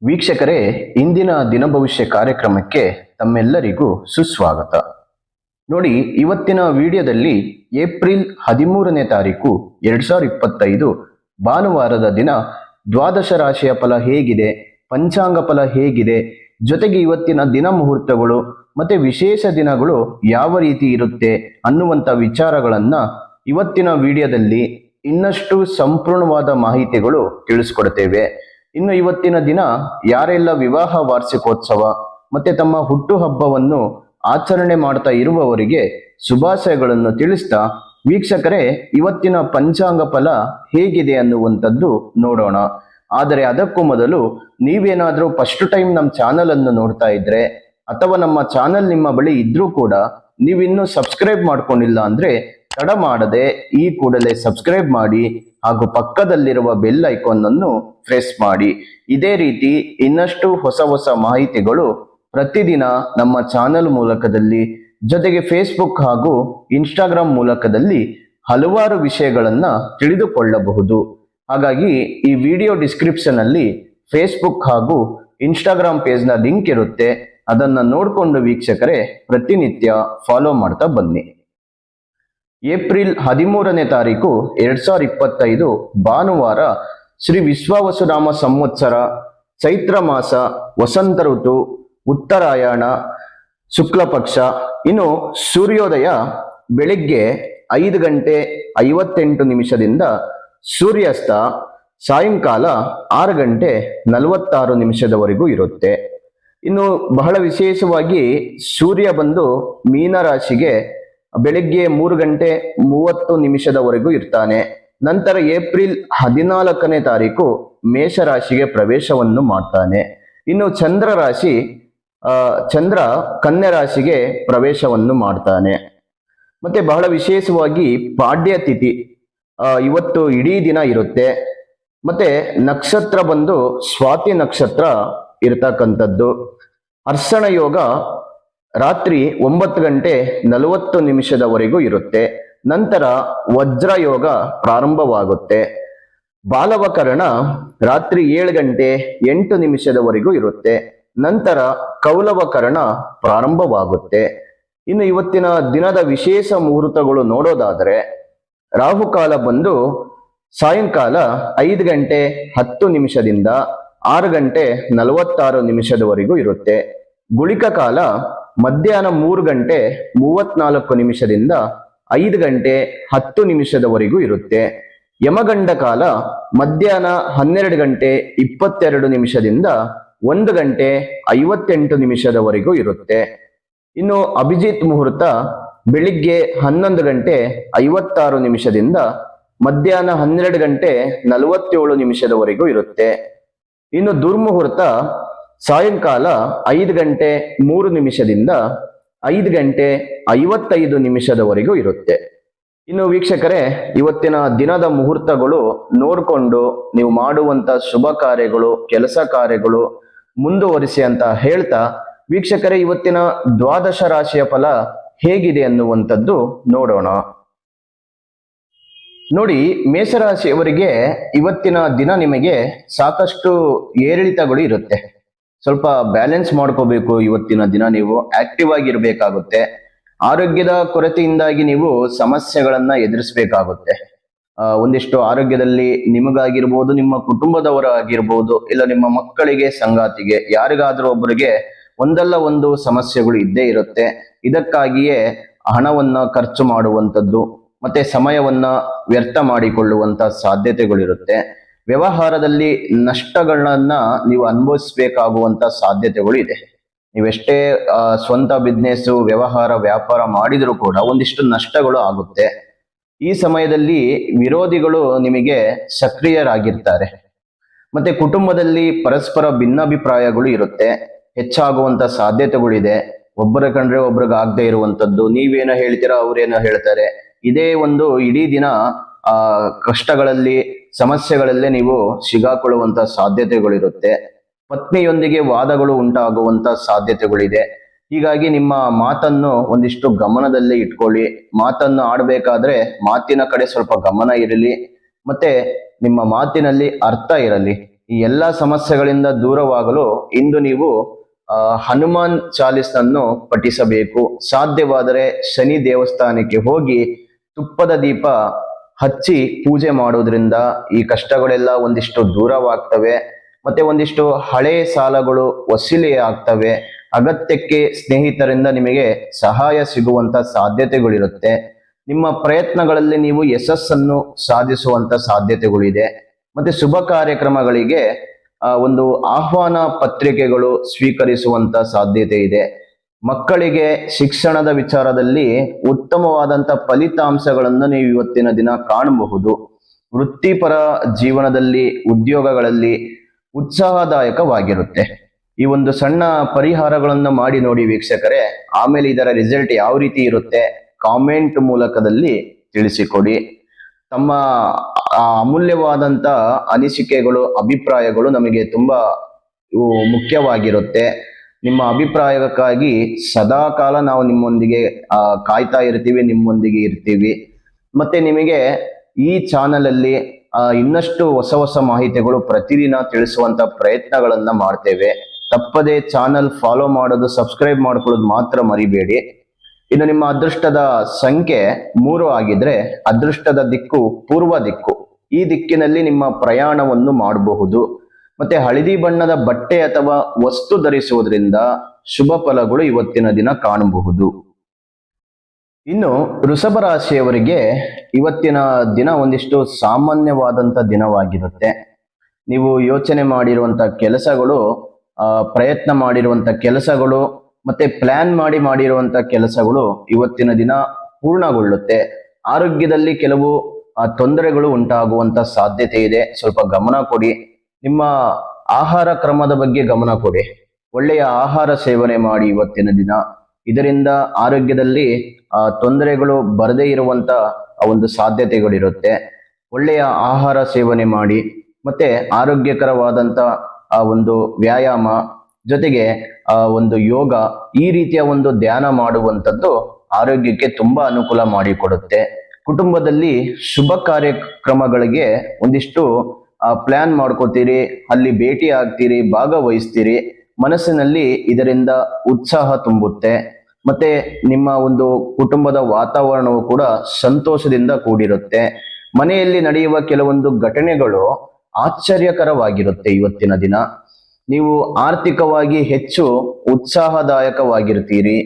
ವೀಕ್ಷಕರೇ, ಇಂದಿನ ದಿನ ಭವಿಷ್ಯ ಕಾರ್ಯಕ್ರಮಕ್ಕೆ ತಮ್ಮೆಲ್ಲರಿಗೂ ಸುಸ್ವಾಗತ. ನೋಡಿ, ಇವತ್ತಿನ ವಿಡಿಯೋದಲ್ಲಿ ಏಪ್ರಿಲ್ 13ನೇ ತಾರೀಕು 2025 ಭಾನುವಾರದ ದಿನ ದ್ವಾದಶ ರಾಶಿಯ ಫಲ ಹೇಗಿದೆ, ಪಂಚಾಂಗ ಫಲ ಹೇಗಿದೆ, ಜೊತೆಗೆ ಇವತ್ತಿನ ದಿನ ಮುಹೂರ್ತಗಳು ಮತ್ತೆ ವಿಶೇಷ ದಿನಗಳು ಯಾವ ರೀತಿ ಇರುತ್ತೆ ಅನ್ನುವಂಥ ವಿಚಾರಗಳನ್ನ ಇವತ್ತಿನ ವಿಡಿಯೋದಲ್ಲಿ ಇನ್ನಷ್ಟು ಸಂಪೂರ್ಣವಾದ ಮಾಹಿತಿಗಳು ತಿಳಿಸ್ಕೊಡ್ತೇವೆ. ಇನ್ನು ಇವತ್ತಿನ ದಿನ ಯಾರೆಲ್ಲ ವಿವಾಹ ವಾರ್ಷಿಕೋತ್ಸವ ಮತ್ತೆ ತಮ್ಮ ಹುಟ್ಟು ಹಬ್ಬವನ್ನು ಆಚರಣೆ ಮಾಡ್ತಾ ಇರುವವರಿಗೆ ಶುಭಾಶಯಗಳನ್ನು ತಿಳಿಸ್ತಾ, ವೀಕ್ಷಕರೇ, ಇವತ್ತಿನ ಪಂಚಾಂಗ ಫಲ ಹೇಗಿದೆ ಅನ್ನುವಂಥದ್ದು ನೋಡೋಣ. ಆದರೆ ಅದಕ್ಕೂ ಮೊದಲು ನೀವೇನಾದ್ರೂ ಫಸ್ಟ್ ಟೈಮ್ ನಮ್ಮ ಚಾನಲ್ ಅನ್ನು ನೋಡ್ತಾ ಇದ್ರೆ ಅಥವಾ ನಮ್ಮ ಚಾನಲ್ ನಿಮ್ಮ ಬಳಿ ಇದ್ರೂ ಕೂಡ ನೀವಿನ್ನೂ ಸಬ್ಸ್ಕ್ರೈಬ್ ಮಾಡ್ಕೊಂಡಿಲ್ಲ ಅಂದ್ರೆ ತಡ ಮಾಡದೆ ಈ ಕೂಡಲೇ ಸಬ್ಸ್ಕ್ರೈಬ್ ಮಾಡಿ ಹಾಗೂ ಪಕ್ಕದಲ್ಲಿರುವ ಬೆಲ್ ಐಕಾನ್ ಅನ್ನು ಪ್ರೆಸ್ ಮಾಡಿ. ಇದೇ ರೀತಿ ಇನ್ನಷ್ಟು ಹೊಸ ಹೊಸ ಮಾಹಿತಿಗಳು ಪ್ರತಿದಿನ ನಮ್ಮ ಚಾನಲ್ ಮೂಲಕದಲ್ಲಿ, ಜೊತೆಗೆ ಫೇಸ್ಬುಕ್ ಹಾಗೂ ಇನ್ಸ್ಟಾಗ್ರಾಮ್ ಮೂಲಕದಲ್ಲಿ ಹಲವಾರು ವಿಷಯಗಳನ್ನ ತಿಳಿದುಕೊಳ್ಳಬಹುದು. ಹಾಗಾಗಿ ಈ ವಿಡಿಯೋ ಡಿಸ್ಕ್ರಿಪ್ಷನ್ ಅಲ್ಲಿ ಫೇಸ್ಬುಕ್ ಹಾಗೂ ಇನ್ಸ್ಟಾಗ್ರಾಮ್ ಪೇಜ್ನ ಲಿಂಕ್ ಇರುತ್ತೆ. ಅದನ್ನ ನೋಡಿಕೊಂಡು ವೀಕ್ಷಕರೇ ಪ್ರತಿನಿತ್ಯ ಫಾಲೋ ಮಾಡ್ತಾ ಬನ್ನಿ. ಏಪ್ರಿಲ್ 13ನೇ ತಾರೀಕು 2025 ಭಾನುವಾರ, ಶ್ರೀ ವಿಶ್ವಾವಸುನಾಮ ಸಂವತ್ಸರ, ಚೈತ್ರ ಮಾಸ, ವಸಂತ ಋತು, ಉತ್ತರಾಯಣ, ಶುಕ್ಲ ಪಕ್ಷ. ಇನ್ನು ಸೂರ್ಯೋದಯ ಬೆಳಿಗ್ಗೆ 5 ಗಂಟೆ 58 ನಿಮಿಷದಿಂದ, ಸೂರ್ಯಾಸ್ತ ಸಾಯಂಕಾಲ 6 ಗಂಟೆ 46 ನಿಮಿಷದವರೆಗೂ ಇರುತ್ತೆ. ಇನ್ನು ಬಹಳ ವಿಶೇಷವಾಗಿ ಸೂರ್ಯ ಬಂದು ಮೀನರಾಶಿಗೆ ಬೆಳಿಗ್ಗೆ 3 ಗಂಟೆ 30 ನಿಮಿಷದವರೆಗೂ ಇರ್ತಾನೆ. ನಂತರ ಏಪ್ರಿಲ್ 14ನೇ ತಾರೀಕು ಮೇಷರಾಶಿಗೆ ಪ್ರವೇಶವನ್ನು ಮಾಡ್ತಾನೆ. ಇನ್ನು ಚಂದ್ರ ಕನ್ಯಾ ರಾಶಿಗೆ ಪ್ರವೇಶವನ್ನು ಮಾಡ್ತಾನೆ. ಮತ್ತೆ ಬಹಳ ವಿಶೇಷವಾಗಿ ಪಾಡ್ಯ ತಿಥಿ ಇವತ್ತು ಇಡೀ ದಿನ ಇರುತ್ತೆ. ಮತ್ತೆ ನಕ್ಷತ್ರ ಬಂದು ಸ್ವಾತಿ ನಕ್ಷತ್ರ ಇರ್ತಕ್ಕಂಥದ್ದು. ಅರ್ಶನ ಯೋಗ ರಾತ್ರಿ 9 ಗಂಟೆ 40 ನಿಮಿಷದವರೆಗೂ ಇರುತ್ತೆ. ನಂತರ ವಜ್ರ ಯೋಗ ಪ್ರಾರಂಭವಾಗುತ್ತೆ. ಬಾಲವಕರಣ ರಾತ್ರಿ 7 ಗಂಟೆ 8 ನಿಮಿಷದವರೆಗೂ ಇರುತ್ತೆ. ನಂತರ ಕೌಲವಕರಣ ಪ್ರಾರಂಭವಾಗುತ್ತೆ. ಇನ್ನು ಇವತ್ತಿನ ದಿನದ ವಿಶೇಷ ಮುಹೂರ್ತಗಳು ನೋಡೋದಾದ್ರೆ, ರಾಹುಕಾಲ ಬಂದು ಸಾಯಂಕಾಲ 5 ಗಂಟೆ 10 ನಿಮಿಷದಿಂದ 6 ಗಂಟೆ 46 ನಿಮಿಷದವರೆಗೂ ಇರುತ್ತೆ. ಗುಳಿಕ ಕಾಲ ಮಧ್ಯಾಹ್ನ 3 ಗಂಟೆ 34 ನಿಮಿಷದಿಂದ 5 ಗಂಟೆ 10 ನಿಮಿಷದವರೆಗೂ ಇರುತ್ತೆ. ಯಮಗಂಡ ಕಾಲ ಮಧ್ಯಾಹ್ನ 12 ಗಂಟೆ 22 ನಿಮಿಷದಿಂದ 1 ಗಂಟೆ 58 ನಿಮಿಷದವರೆಗೂ ಇರುತ್ತೆ. ಇನ್ನು ಅಭಿಜಿತ್ ಮುಹೂರ್ತ ಬೆಳಿಗ್ಗೆ 11 ಗಂಟೆ 56 ನಿಮಿಷದಿಂದ ಮಧ್ಯಾಹ್ನ 12 ಗಂಟೆ 47 ನಿಮಿಷದವರೆಗೂ ಇರುತ್ತೆ. ಇನ್ನು ದುರ್ಮುಹೂರ್ತ ಸಾಯಂಕಾಲ 5 ಗಂಟೆ 3 ನಿಮಿಷದಿಂದ 5 ಗಂಟೆ 55 ನಿಮಿಷದವರೆಗೂ ಇರುತ್ತೆ. ಇನ್ನು ವೀಕ್ಷಕರೇ, ಇವತ್ತಿನ ದಿನದ ಮುಹೂರ್ತಗಳು ನೋಡಿಕೊಂಡು ನೀವು ಮಾಡುವಂತ ಶುಭ ಕಾರ್ಯಗಳು, ಕೆಲಸ ಕಾರ್ಯಗಳು ಮುಂದುವರಿಸಿ ಅಂತ ಹೇಳ್ತಾ, ವೀಕ್ಷಕರೇ, ಇವತ್ತಿನ ದ್ವಾದಶ ರಾಶಿಯ ಫಲ ಹೇಗಿದೆ ಅನ್ನುವಂಥದ್ದು ನೋಡೋಣ. ನೋಡಿ, ಮೇಷರಾಶಿಯವರಿಗೆ ಇವತ್ತಿನ ದಿನ ನಿಮಗೆ ಸಾಕಷ್ಟು ಏರಿಳಿತಗಳು ಇರುತ್ತೆ. ಸ್ವಲ್ಪ ಬ್ಯಾಲೆನ್ಸ್ ಮಾಡ್ಕೋಬೇಕು. ಇವತ್ತಿನ ದಿನ ನೀವು ಆಕ್ಟಿವ್ ಆಗಿರ್ಬೇಕಾಗುತ್ತೆ. ಆರೋಗ್ಯದ ಕೊರತೆಯಿಂದಾಗಿ ನೀವು ಸಮಸ್ಯೆಗಳನ್ನ ಎದುರಿಸಬೇಕಾಗುತ್ತೆ. ಒಂದಿಷ್ಟು ಆರೋಗ್ಯದಲ್ಲಿ ನಿಮಗಾಗಿರ್ಬೋದು, ನಿಮ್ಮ ಕುಟುಂಬದವರ ಆಗಿರ್ಬೋದು, ಇಲ್ಲ ನಿಮ್ಮ ಮಕ್ಕಳಿಗೆ, ಸಂಗಾತಿಗೆ, ಯಾರಿಗಾದ್ರೂ ಒಬ್ಬರಿಗೆ ಒಂದಲ್ಲ ಒಂದು ಸಮಸ್ಯೆಗಳು ಇದ್ದೇ ಇರುತ್ತೆ. ಇದಕ್ಕಾಗಿಯೇ ಹಣವನ್ನ ಖರ್ಚು ಮಾಡುವಂಥದ್ದು ಮತ್ತೆ ಸಮಯವನ್ನ ವ್ಯರ್ಥ ಮಾಡಿಕೊಳ್ಳುವಂತ ಸಾಧ್ಯತೆಗಳಿರುತ್ತೆ. ವ್ಯವಹಾರದಲ್ಲಿ ನಷ್ಟಗಳನ್ನ ನೀವು ಅನುಭವಿಸಬೇಕಾಗುವಂತ ಸಾಧ್ಯತೆಗಳು ಇದೆ. ನೀವೆಷ್ಟೇ ಸ್ವಂತ ಬಿಸ್ನೆಸ್, ವ್ಯಾಪಾರ ಮಾಡಿದರೂ ಕೂಡ ಒಂದಿಷ್ಟು ನಷ್ಟಗಳು ಆಗುತ್ತೆ. ಈ ಸಮಯದಲ್ಲಿ ವಿರೋಧಿಗಳು ನಿಮಗೆ ಸಕ್ರಿಯರಾಗಿರ್ತಾರೆ. ಮತ್ತೆ ಕುಟುಂಬದಲ್ಲಿ ಪರಸ್ಪರ ಭಿನ್ನಾಭಿಪ್ರಾಯಗಳು ಇರುತ್ತೆ, ಹೆಚ್ಚಾಗುವಂತ ಸಾಧ್ಯತೆಗಳಿದೆ. ಒಬ್ಬರ ಕಂಡ್ರೆ ಒಬ್ರಿಗೆ ಆಗದೆ ಇರುವಂತದ್ದು, ನೀವೇನೋ ಹೇಳ್ತೀರಾ ಅವ್ರೇನೋ ಹೇಳ್ತಾರೆ. ಇದೇ ಒಂದು ಇಡೀ ದಿನ ಕಷ್ಟಗಳಲ್ಲಿ, ಸಮಸ್ಯೆಗಳಲ್ಲೇ ನೀವು ಸಿಗಾಕೊಳ್ಳುವಂತ ಸಾಧ್ಯತೆಗಳಿರುತ್ತೆ. ಪತ್ನಿಯೊಂದಿಗೆ ವಾದಗಳು ಉಂಟಾಗುವಂತ ಸಾಧ್ಯತೆಗಳಿದೆ. ಹೀಗಾಗಿ ನಿಮ್ಮ ಮಾತನ್ನು ಒಂದಿಷ್ಟು ಗಮನದಲ್ಲೇ ಇಟ್ಕೊಳ್ಳಿ. ಮಾತನ್ನು ಆಡಬೇಕಾದ್ರೆ ಮಾತಿನ ಕಡೆ ಸ್ವಲ್ಪ ಗಮನ ಇರಲಿ, ಮತ್ತೆ ನಿಮ್ಮ ಮಾತಿನಲ್ಲಿ ಅರ್ಥ ಇರಲಿ. ಈ ಎಲ್ಲ ಸಮಸ್ಯೆಗಳಿಂದ ದೂರವಾಗಲು ಇಂದು ನೀವು ಹನುಮಾನ್ ಚಾಲಿಸನ್ನು ಪಠಿಸಬೇಕು. ಸಾಧ್ಯವಾದರೆ ಶನಿ ದೇವಸ್ಥಾನಕ್ಕೆ ಹೋಗಿ ತುಪ್ಪದ ದೀಪ ಹಚ್ಚಿ ಪೂಜೆ ಮಾಡೋದ್ರಿಂದ ಈ ಕಷ್ಟಗಳೆಲ್ಲ ಒಂದಿಷ್ಟು ದೂರವಾಗ್ತವೆ. ಮತ್ತೆ ಒಂದಿಷ್ಟು ಹಳೆ ಸಾಲಗಳು ವಸೂಲಿ ಆಗ್ತವೆ. ಅಗತ್ಯಕ್ಕೆ ಸ್ನೇಹಿತರಿಂದ ನಿಮಗೆ ಸಹಾಯ ಸಿಗುವಂತ ಸಾಧ್ಯತೆಗಳಿರುತ್ತೆ. ನಿಮ್ಮ ಪ್ರಯತ್ನಗಳಲ್ಲಿ ನೀವು ಯಶಸ್ಸನ್ನು ಸಾಧಿಸುವಂತ ಸಾಧ್ಯತೆಗಳಿದೆ. ಮತ್ತೆ ಶುಭ ಕಾರ್ಯಕ್ರಮಗಳಿಗೆ ಒಂದು ಆಹ್ವಾನ ಪತ್ರಿಕೆಗಳು ಸ್ವೀಕರಿಸುವಂತ ಸಾಧ್ಯತೆ ಇದೆ. ಮಕ್ಕಳಿಗೆ ಶಿಕ್ಷಣದ ವಿಚಾರದಲ್ಲಿ ಉತ್ತಮವಾದಂತ ಫಲಿತಾಂಶಗಳನ್ನು ನೀವು ಇವತ್ತಿನ ದಿನ ಕಾಣಬಹುದು. ವೃತ್ತಿಪರ ಜೀವನದಲ್ಲಿ ಉದ್ಯೋಗಗಳಲ್ಲಿ ಉತ್ಸಾಹದಾಯಕವಾಗಿರುತ್ತೆ. ಈ ಒಂದು ಸಣ್ಣ ಪರಿಹಾರಗಳನ್ನು ಮಾಡಿ ನೋಡಿ ವೀಕ್ಷಕರೇ. ಆಮೇಲೆ ಇದರ ರಿಸಲ್ಟ್ ಯಾವ ರೀತಿ ಇರುತ್ತೆ ಕಾಮೆಂಟ್ ಮೂಲಕದಲ್ಲಿ ತಿಳಿಸಿಕೊಡಿ. ತಮ್ಮ ಅಮೂಲ್ಯವಾದಂತ ಅನಿಸಿಕೆಗಳು, ಅಭಿಪ್ರಾಯಗಳು ನಮಗೆ ತುಂಬಾ ಮುಖ್ಯವಾಗಿರುತ್ತೆ. ನಿಮ್ಮ ಅಭಿಪ್ರಾಯಕ್ಕಾಗಿ ಸದಾ ಕಾಲ ನಾವು ನಿಮ್ಮೊಂದಿಗೆ ಕಾಯ್ತಾ ಇರ್ತೀವಿ, ನಿಮ್ಮೊಂದಿಗೆ ಇರ್ತೀವಿ. ಮತ್ತೆ ನಿಮಗೆ ಈ ಚಾನಲ್ ಅಲ್ಲಿ ಇನ್ನಷ್ಟು ಹೊಸ ಹೊಸ ಮಾಹಿತಿಗಳು ಪ್ರತಿದಿನ ತಿಳಿಸುವಂತ ಪ್ರಯತ್ನಗಳನ್ನ ಮಾಡ್ತೇವೆ. ತಪ್ಪದೆ ಚಾನಲ್ ಫಾಲೋ ಮಾಡೋದು, ಸಬ್ಸ್ಕ್ರೈಬ್ ಮಾಡ್ಕೊಳ್ಳೋದು ಮಾತ್ರ ಮರಿಬೇಡಿ. ಇನ್ನು ನಿಮ್ಮ ಅದೃಷ್ಟದ ಸಂಖ್ಯೆ 3 ಆಗಿದ್ರೆ ಅದೃಷ್ಟದ ದಿಕ್ಕು ಪೂರ್ವ ದಿಕ್ಕು. ಈ ದಿಕ್ಕಿನಲ್ಲಿ ನಿಮ್ಮ ಪ್ರಯಾಣವನ್ನು ಮಾಡಬಹುದು. ಮತ್ತೆ ಹಳದಿ ಬಣ್ಣದ ಬಟ್ಟೆ ಅಥವಾ ವಸ್ತು ಧರಿಸುವುದರಿಂದ ಶುಭ ಫಲಗಳು ಇವತ್ತಿನ ದಿನ ಕಾಣಬಹುದು. ಇನ್ನು ವೃಷಭ ರಾಶಿಯವರಿಗೆ ಇವತ್ತಿನ ದಿನ ಒಂದಿಷ್ಟು ಸಾಮಾನ್ಯವಾದಂತ ದಿನವಾಗಿರುತ್ತೆ. ನೀವು ಯೋಚನೆ ಮಾಡಿರುವಂತ ಕೆಲಸಗಳು, ಪ್ರಯತ್ನ ಮಾಡಿರುವಂತ ಕೆಲಸಗಳು, ಮತ್ತೆ ಪ್ಲಾನ್ ಮಾಡಿರುವಂತ ಕೆಲಸಗಳು ಇವತ್ತಿನ ದಿನ ಪೂರ್ಣಗೊಳ್ಳುತ್ತೆ. ಆರೋಗ್ಯದಲ್ಲಿ ಕೆಲವು ತೊಂದರೆಗಳು ಉಂಟಾಗುವಂತ ಸಾಧ್ಯತೆ ಇದೆ. ಸ್ವಲ್ಪ ಗಮನ ಕೊಡಿ. ನಿಮ್ಮ ಆಹಾರ ಕ್ರಮದ ಬಗ್ಗೆ ಗಮನ ಕೊಡಿ. ಒಳ್ಳೆಯ ಆಹಾರ ಸೇವನೆ ಮಾಡಿ ಇವತ್ತಿನ ದಿನ. ಇದರಿಂದ ಆರೋಗ್ಯದಲ್ಲಿ ತೊಂದರೆಗಳು ಬರದೇ ಇರುವಂತ ಒಂದು ಸಾಧ್ಯತೆಗಳಿರುತ್ತೆ. ಒಳ್ಳೆಯ ಆಹಾರ ಸೇವನೆ ಮಾಡಿ. ಮತ್ತೆ ಆರೋಗ್ಯಕರವಾದಂತ ಒಂದು ವ್ಯಾಯಾಮ ಜೊತೆಗೆ ಒಂದು ಯೋಗ, ಈ ರೀತಿಯ ಒಂದು ಧ್ಯಾನ ಮಾಡುವಂಥದ್ದು ಆರೋಗ್ಯಕ್ಕೆ ತುಂಬಾ ಅನುಕೂಲ ಮಾಡಿಕೊಡುತ್ತೆ. ಕುಟುಂಬದಲ್ಲಿ ಶುಭ ಕಾರ್ಯಕ್ರಮಗಳಿಗೆ ಒಂದಿಷ್ಟು ಪ್ಲಾನ್ ಮಾಡ್ಕೋತೀರಿ, ಅಲ್ಲಿ ಭೇಟಿ ಆಗ್ತೀರಿ, ಭಾಗವಹಿಸ್ತೀರಿ. ಮನಸ್ಸಿನಲ್ಲಿ ಇದರಿಂದ ಉತ್ಸಾಹ ತುಂಬುತ್ತೆ. ಮತ್ತೆ ನಿಮ್ಮ ಒಂದು ಕುಟುಂಬದ ವಾತಾವರಣವು ಕೂಡ ಸಂತೋಷದಿಂದ ಕೂಡಿರುತ್ತೆ. ಮನೆಯಲ್ಲಿ ನಡೆಯುವ ಕೆಲವೊಂದು ಘಟನೆಗಳು ಆಶ್ಚರ್ಯಕರವಾಗಿರುತ್ತೆ ಇವತ್ತಿನ ದಿನ. ನೀವು ಆರ್ಥಿಕವಾಗಿ ಹೆಚ್ಚು ಉತ್ಸಾಹದಾಯಕವಾಗಿರ್ತೀರಿ.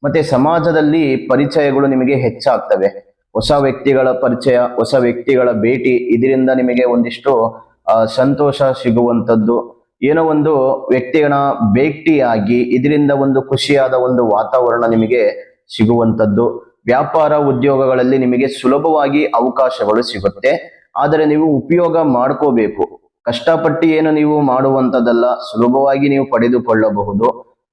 ಮತ್ತೆ ಸಮಾಜದಲ್ಲಿ ಪರಿಚಯಗಳು ನಿಮಗೆ ಹೆಚ್ಚಾಗ್ತವೆ. ಹೊಸ ವ್ಯಕ್ತಿಗಳ ಪರಿಚಯ, ಹೊಸ ವ್ಯಕ್ತಿಗಳ ಭೇಟಿ, ಇದರಿಂದ ನಿಮಗೆ ಒಂದಿಷ್ಟು ಸಂತೋಷ ಸಿಗುವಂಥದ್ದು. ಏನೋ ಒಂದು ವ್ಯಕ್ತಿಗಳ ಭೇಟಿಯಾಗಿ ಇದರಿಂದ ಒಂದು ಖುಷಿಯಾದ ಒಂದು ವಾತಾವರಣ ನಿಮಗೆ ಸಿಗುವಂಥದ್ದು. ವ್ಯಾಪಾರ ಉದ್ಯೋಗಗಳಲ್ಲಿ ನಿಮಗೆ ಸುಲಭವಾಗಿ ಅವಕಾಶಗಳು ಸಿಗುತ್ತೆ. ಆದರೆ ನೀವು ಉಪಯೋಗ ಮಾಡ್ಕೋಬೇಕು. ಕಷ್ಟಪಟ್ಟು ಏನು ನೀವು ಮಾಡುವಂಥದ್ದಲ್ಲ, ಸುಲಭವಾಗಿ ನೀವು ಪಡೆದುಕೊಳ್ಳಬಹುದು.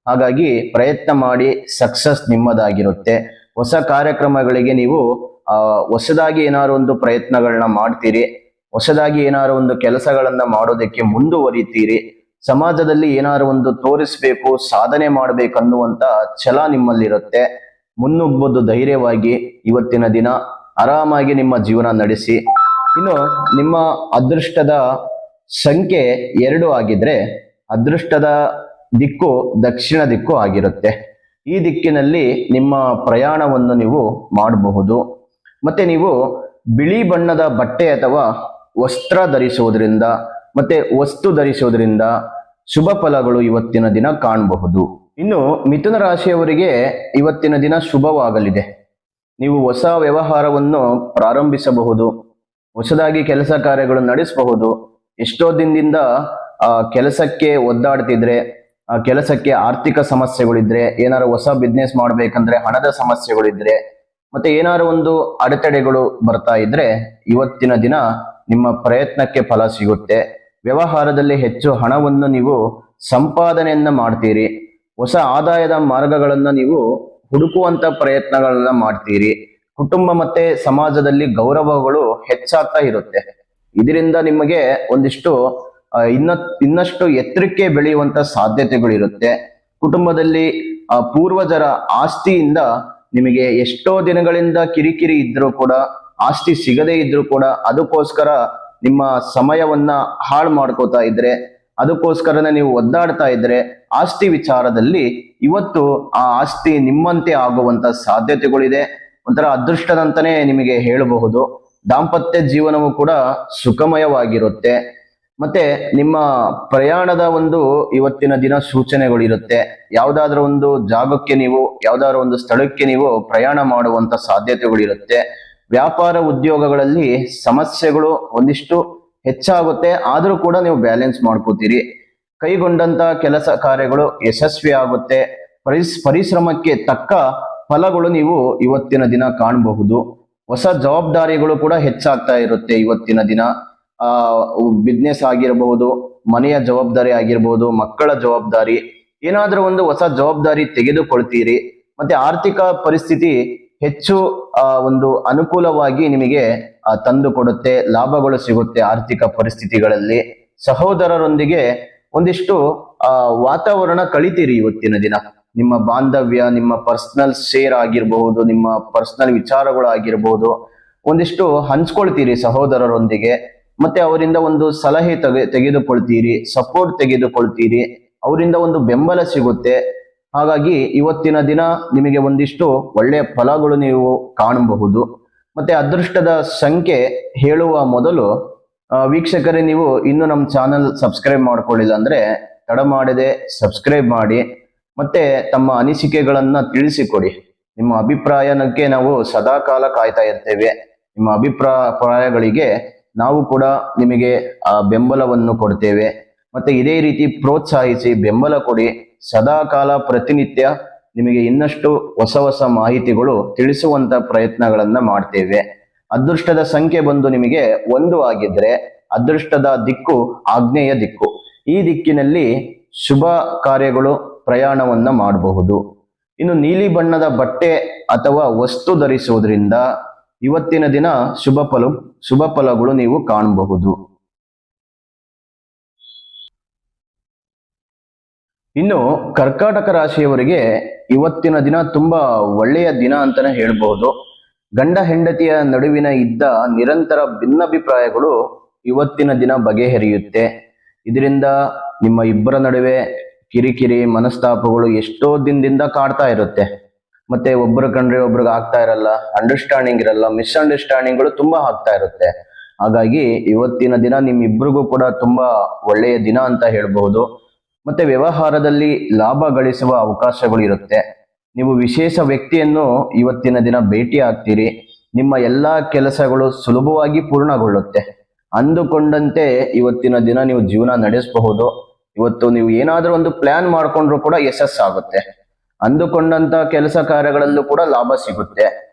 ಹಾಗಾಗಿ ಪ್ರಯತ್ನ ಮಾಡಿ, ಸಕ್ಸಸ್ ನಿಮ್ಮದಾಗಿರುತ್ತೆ. ಹೊಸ ಕಾರ್ಯಕ್ರಮಗಳಿಗೆ ನೀವು ಹೊಸದಾಗಿ ಏನಾದ್ರು ಒಂದು ಪ್ರಯತ್ನಗಳನ್ನ ಮಾಡ್ತೀರಿ. ಹೊಸದಾಗಿ ಏನಾದ್ರು ಒಂದು ಕೆಲಸಗಳನ್ನ ಮಾಡೋದಕ್ಕೆ ಮುಂದುವರಿತೀರಿ. ಸಮಾಜದಲ್ಲಿ ಏನಾದ್ರು ಒಂದು ತೋರಿಸ್ಬೇಕು, ಸಾಧನೆ ಮಾಡ್ಬೇಕನ್ನುವಂತ ಛಲ ನಿಮ್ಮಲ್ಲಿರುತ್ತೆ. ಮುನ್ನುಗ್ಬೋದು ಧೈರ್ಯವಾಗಿ ಇವತ್ತಿನ ದಿನ ಆರಾಮಾಗಿ ನಿಮ್ಮ ಜೀವನ ನಡೆಸಿ. ಇನ್ನು ನಿಮ್ಮ ಅದೃಷ್ಟದ ಸಂಖ್ಯೆ 2 ಆಗಿದ್ರೆ ಅದೃಷ್ಟದ ದಿಕ್ಕು ದಕ್ಷಿಣ ದಿಕ್ಕು ಆಗಿರುತ್ತೆ. ಈ ದಿಕ್ಕಿನಲ್ಲಿ ನಿಮ್ಮ ಪ್ರಯಾಣವನ್ನು ನೀವು ಮಾಡಬಹುದು. ಮತ್ತೆ ನೀವು ಬಿಳಿ ಬಣ್ಣದ ಬಟ್ಟೆ ಅಥವಾ ವಸ್ತ್ರ ಧರಿಸುವುದರಿಂದ ಮತ್ತೆ ವಸ್ತು ಧರಿಸುವುದರಿಂದ ಶುಭ ಫಲಗಳು ಇವತ್ತಿನ ದಿನ ಕಾಣಬಹುದು. ಇನ್ನು ಮಿಥುನ ರಾಶಿಯವರಿಗೆ ಇವತ್ತಿನ ದಿನ ಶುಭವಾಗಲಿದೆ. ನೀವು ಹೊಸ ವ್ಯವಹಾರವನ್ನು ಪ್ರಾರಂಭಿಸಬಹುದು. ಹೊಸದಾಗಿ ಕೆಲಸ ಕಾರ್ಯಗಳು ನಡೆಸಬಹುದು. ಎಷ್ಟೋ ದಿನದಿಂದ ಕೆಲಸಕ್ಕೆ ಒದ್ದಾಡ್ತಿದ್ರೆ, ಕೆಲಸಕ್ಕೆ ಆರ್ಥಿಕ ಸಮಸ್ಯೆಗಳಿದ್ರೆ, ಏನಾದ್ರು ಹೊಸ ಬಿಸ್ನೆಸ್ ಮಾಡ್ಬೇಕಂದ್ರೆ ಹಣದ ಸಮಸ್ಯೆಗಳಿದ್ರೆ, ಮತ್ತೆ ಏನಾದ್ರು ಒಂದು ಅಡೆತಡೆಗಳು ಬರ್ತಾ ಇದ್ರೆ ಇವತ್ತಿನ ದಿನ ನಿಮ್ಮ ಪ್ರಯತ್ನಕ್ಕೆ ಫಲ ಸಿಗುತ್ತೆ. ವ್ಯವಹಾರದಲ್ಲಿ ಹೆಚ್ಚು ಹಣವನ್ನು ನೀವು ಸಂಪಾದನೆಯನ್ನ ಮಾಡ್ತೀರಿ. ಹೊಸ ಆದಾಯದ ಮಾರ್ಗಗಳನ್ನ ನೀವು ಹುಡುಕುವಂತ ಪ್ರಯತ್ನಗಳನ್ನ ಮಾಡ್ತೀರಿ. ಕುಟುಂಬ ಮತ್ತೆ ಸಮಾಜದಲ್ಲಿ ಗೌರವಗಳು ಹೆಚ್ಚಾಗ್ತಾ ಇರುತ್ತೆ. ಇದರಿಂದ ನಿಮಗೆ ಒಂದಿಷ್ಟು ಇನ್ನಷ್ಟು ಎತ್ತರಕ್ಕೆ ಬೆಳೆಯುವಂತ ಸಾಧ್ಯತೆಗಳಿರುತ್ತೆ. ಕುಟುಂಬದಲ್ಲಿ ಪೂರ್ವಜರ ಆಸ್ತಿಯಿಂದ ನಿಮಗೆ ಎಷ್ಟೋ ದಿನಗಳಿಂದ ಕಿರಿಕಿರಿ ಇದ್ರೂ ಕೂಡ, ಆಸ್ತಿ ಸಿಗದೇ ಇದ್ರೂ ಕೂಡ ಅದಕ್ಕೋಸ್ಕರ ನಿಮ್ಮ ಸಮಯವನ್ನ ಹಾಳು ಮಾಡ್ಕೋತಾ ಇದ್ರೆ, ಅದಕ್ಕೋಸ್ಕರನೇ ನೀವು ಒದ್ದಾಡ್ತಾ ಇದ್ರೆ, ಆಸ್ತಿ ವಿಚಾರದಲ್ಲಿ ಇವತ್ತು ಆ ಆಸ್ತಿ ನಿಮ್ಮಂತೆ ಆಗುವಂತ ಸಾಧ್ಯತೆಗಳಿದೆ. ಒಂಥರ ಅದೃಷ್ಟದಂತಾನೆ ನಿಮಗೆ ಹೇಳಬಹುದು. ದಾಂಪತ್ಯ ಜೀವನವು ಕೂಡ ಸುಖಮಯವಾಗಿರುತ್ತೆ. ಮತ್ತೆ ನಿಮ್ಮ ಪ್ರಯಾಣದ ಒಂದು ಇವತ್ತಿನ ದಿನ ಸೂಚನೆಗಳಿರುತ್ತೆ. ಯಾವ್ದಾದ್ರು ಒಂದು ಜಾಗಕ್ಕೆ ನೀವು, ಯಾವ್ದಾದ್ರು ಒಂದು ಸ್ಥಳಕ್ಕೆ ನೀವು ಪ್ರಯಾಣ ಮಾಡುವಂತ ಸಾಧ್ಯತೆಗಳಿರುತ್ತೆ. ವ್ಯಾಪಾರ ಉದ್ಯೋಗಗಳಲ್ಲಿ ಸಮಸ್ಯೆಗಳು ಒಂದಿಷ್ಟು ಹೆಚ್ಚಾಗುತ್ತೆ, ಆದ್ರೂ ಕೂಡ ನೀವು ಬ್ಯಾಲೆನ್ಸ್ ಮಾಡ್ಕೋತೀರಿ. ಕೈಗೊಂಡಂತ ಕೆಲಸ ಕಾರ್ಯಗಳು ಯಶಸ್ವಿ ಆಗುತ್ತೆ. ಪರಿಶ್ರಮಕ್ಕೆ ತಕ್ಕ ಫಲಗಳು ನೀವು ಇವತ್ತಿನ ದಿನ ಕಾಣಬಹುದು. ಹೊಸ ಜವಾಬ್ದಾರಿಗಳು ಕೂಡ ಹೆಚ್ಚಾಗ್ತಾ ಇರುತ್ತೆ ಇವತ್ತಿನ ದಿನ. ಬಿಸ್ನೆಸ್ ಆಗಿರಬಹುದು, ಮನೆಯ ಜವಾಬ್ದಾರಿ ಆಗಿರ್ಬೋದು, ಮಕ್ಕಳ ಜವಾಬ್ದಾರಿ, ಏನಾದ್ರೂ ಒಂದು ಹೊಸ ಜವಾಬ್ದಾರಿ ತೆಗೆದುಕೊಳ್ತೀರಿ. ಮತ್ತೆ ಆರ್ಥಿಕ ಪರಿಸ್ಥಿತಿ ಹೆಚ್ಚು ಒಂದು ಅನುಕೂಲವಾಗಿ ನಿಮಗೆ ತಂದು ಕೊಡುತ್ತೆ. ಲಾಭಗಳು ಸಿಗುತ್ತೆ ಆರ್ಥಿಕ ಪರಿಸ್ಥಿತಿಗಳಲ್ಲಿ. ಸಹೋದರರೊಂದಿಗೆ ಒಂದಿಷ್ಟು ವಾತಾವರಣ ಕಳಿತೀರಿ ಇವತ್ತಿನ ದಿನ. ನಿಮ್ಮ ಬಾಂಧವ್ಯ, ನಿಮ್ಮ ಪರ್ಸನಲ್ ಶೇರ್ ಆಗಿರಬಹುದು, ನಿಮ್ಮ ಪರ್ಸನಲ್ ವಿಚಾರಗಳು ಆಗಿರಬಹುದು, ಒಂದಿಷ್ಟು ಹಂಚ್ಕೊಳ್ತೀರಿ ಸಹೋದರರೊಂದಿಗೆ. ಮತ್ತೆ ಅವರಿಂದ ಒಂದು ಸಲಹೆ ತೆಗೆದುಕೊಳ್ತೀರಿ, ಸಪೋರ್ಟ್ ತೆಗೆದುಕೊಳ್ತೀರಿ, ಅವರಿಂದ ಒಂದು ಬೆಂಬಲ ಸಿಗುತ್ತೆ. ಹಾಗಾಗಿ ಇವತ್ತಿನ ದಿನ ನಿಮಗೆ ಒಂದಿಷ್ಟು ಒಳ್ಳೆಯ ಫಲಗಳು ನೀವು ಕಾಣಬಹುದು. ಮತ್ತೆ ಅದೃಷ್ಟದ ಸಂಖ್ಯೆ ಹೇಳುವ ಮೊದಲು ವೀಕ್ಷಕರೇ, ನೀವು ಇನ್ನು ನಮ್ಮ ಚಾನಲ್ ಸಬ್ಸ್ಕ್ರೈಬ್ ಮಾಡ್ಕೊಳ್ಳಿಲ್ಲ ಅಂದ್ರೆ ತಡ ಮಾಡದೆ ಸಬ್ಸ್ಕ್ರೈಬ್ ಮಾಡಿ. ಮತ್ತೆ ತಮ್ಮ ಅನಿಸಿಕೆಗಳನ್ನ ತಿಳಿಸಿಕೊಡಿ. ನಿಮ್ಮ ಅಭಿಪ್ರಾಯಕ್ಕೆ ನಾವು ಸದಾ ಕಾಲ ಕಾಯ್ತಾ ಇರ್ತೇವೆ. ನಿಮ್ಮ ಅಭಿಪ್ರಾಯಗಳಿಗೆ ನಾವು ಕೂಡ ನಿಮಗೆ ಬೆಂಬಲವನ್ನು ಕೊಡ್ತೇವೆ. ಮತ್ತೆ ಇದೇ ರೀತಿ ಪ್ರೋತ್ಸಾಹಿಸಿ ಬೆಂಬಲ ಕೊಡಿ. ಸದಾ ಕಾಲ ಪ್ರತಿನಿತ್ಯ ನಿಮಗೆ ಇನ್ನಷ್ಟು ಹೊಸ ಹೊಸ ಮಾಹಿತಿಗಳು ತಿಳಿಸುವಂತ ಪ್ರಯತ್ನಗಳನ್ನ ಮಾಡ್ತೇವೆ. ಅದೃಷ್ಟದ ಸಂಖ್ಯೆ ಬಂದು ನಿಮಗೆ 1 ಆಗಿದ್ರೆ ಅದೃಷ್ಟದ ದಿಕ್ಕು ಆಗ್ನೇಯ ದಿಕ್ಕು. ಈ ದಿಕ್ಕಿನಲ್ಲಿ ಶುಭ ಕಾರ್ಯಗಳು ಪ್ರಯಾಣವನ್ನ ಮಾಡಬಹುದು. ಇನ್ನು ನೀಲಿ ಬಣ್ಣದ ಬಟ್ಟೆ ಅಥವಾ ವಸ್ತು ಧರಿಸುವುದರಿಂದ ಇವತ್ತಿನ ದಿನ ಶುಭ ಫಲಗಳು ನೀವು ಕಾಣಬಹುದು. ಇನ್ನು ಕರ್ಕಾಟಕ ರಾಶಿಯವರಿಗೆ ಇವತ್ತಿನ ದಿನ ತುಂಬಾ ಒಳ್ಳೆಯ ದಿನ ಅಂತಾನೆ ಹೇಳ್ಬಹುದು. ಗಂಡ ಹೆಂಡತಿಯ ನಡುವಿನ ಇದ್ದ ನಿರಂತರ ಭಿನ್ನಾಭಿಪ್ರಾಯಗಳು ಇವತ್ತಿನ ದಿನ ಬಗೆಹರಿಯುತ್ತೆ. ಇದರಿಂದ ನಿಮ್ಮ ಇಬ್ಬರ ನಡುವೆ ಕಿರಿಕಿರಿ ಮನಸ್ತಾಪಗಳು ಎಷ್ಟೋ ದಿನದಿಂದ ಕಾಡ್ತಾ ಇರುತ್ತೆ. ಮತ್ತೆ ಒಬ್ಬರು ಕಂಡ್ರೆ ಒಬ್ರಿಗೆ ಆಗ್ತಾ ಇರಲ್ಲ, ಅಂಡರ್ಸ್ಟ್ಯಾಂಡಿಂಗ್ ಇರಲ್ಲ, ಮಿಸ್ಅಂಡರ್ಸ್ಟ್ಯಾಂಡಿಂಗ್ಗಳು ತುಂಬಾ ಆಗ್ತಾ ಇರುತ್ತೆ. ಹಾಗಾಗಿ ಇವತ್ತಿನ ದಿನ ನಿಮ್ಮಿಬ್ಬರಿಗೂ ಕೂಡ ತುಂಬಾ ಒಳ್ಳೆಯ ದಿನ ಅಂತ ಹೇಳ್ಬಹುದು. ಮತ್ತೆ ವ್ಯವಹಾರದಲ್ಲಿ ಲಾಭ ಗಳಿಸುವ ಅವಕಾಶಗಳು ಇರುತ್ತೆ. ನೀವು ವಿಶೇಷ ವ್ಯಕ್ತಿಯನ್ನು ಇವತ್ತಿನ ದಿನ ಭೇಟಿ ಆಗ್ತೀರಿ. ನಿಮ್ಮ ಎಲ್ಲಾ ಕೆಲಸಗಳು ಸುಲಭವಾಗಿ ಪೂರ್ಣಗೊಳ್ಳುತ್ತೆ. ಅಂದುಕೊಂಡಂತೆ ಇವತ್ತಿನ ದಿನ ನೀವು ಜೀವನ ನಡೆಸಬಹುದು. ಇವತ್ತು ನೀವು ಏನಾದ್ರೂ ಒಂದು ಪ್ಲಾನ್ ಮಾಡ್ಕೊಂಡ್ರು ಕೂಡ ಯಶಸ್ಸಾಗುತ್ತೆ. ಅಂದುಕೊಂಡಂತ ಕೆಲಸ ಕಾರ್ಯಗಳಲ್ಲೂ ಕೂಡ ಲಾಭ ಸಿಗುತ್ತೆ.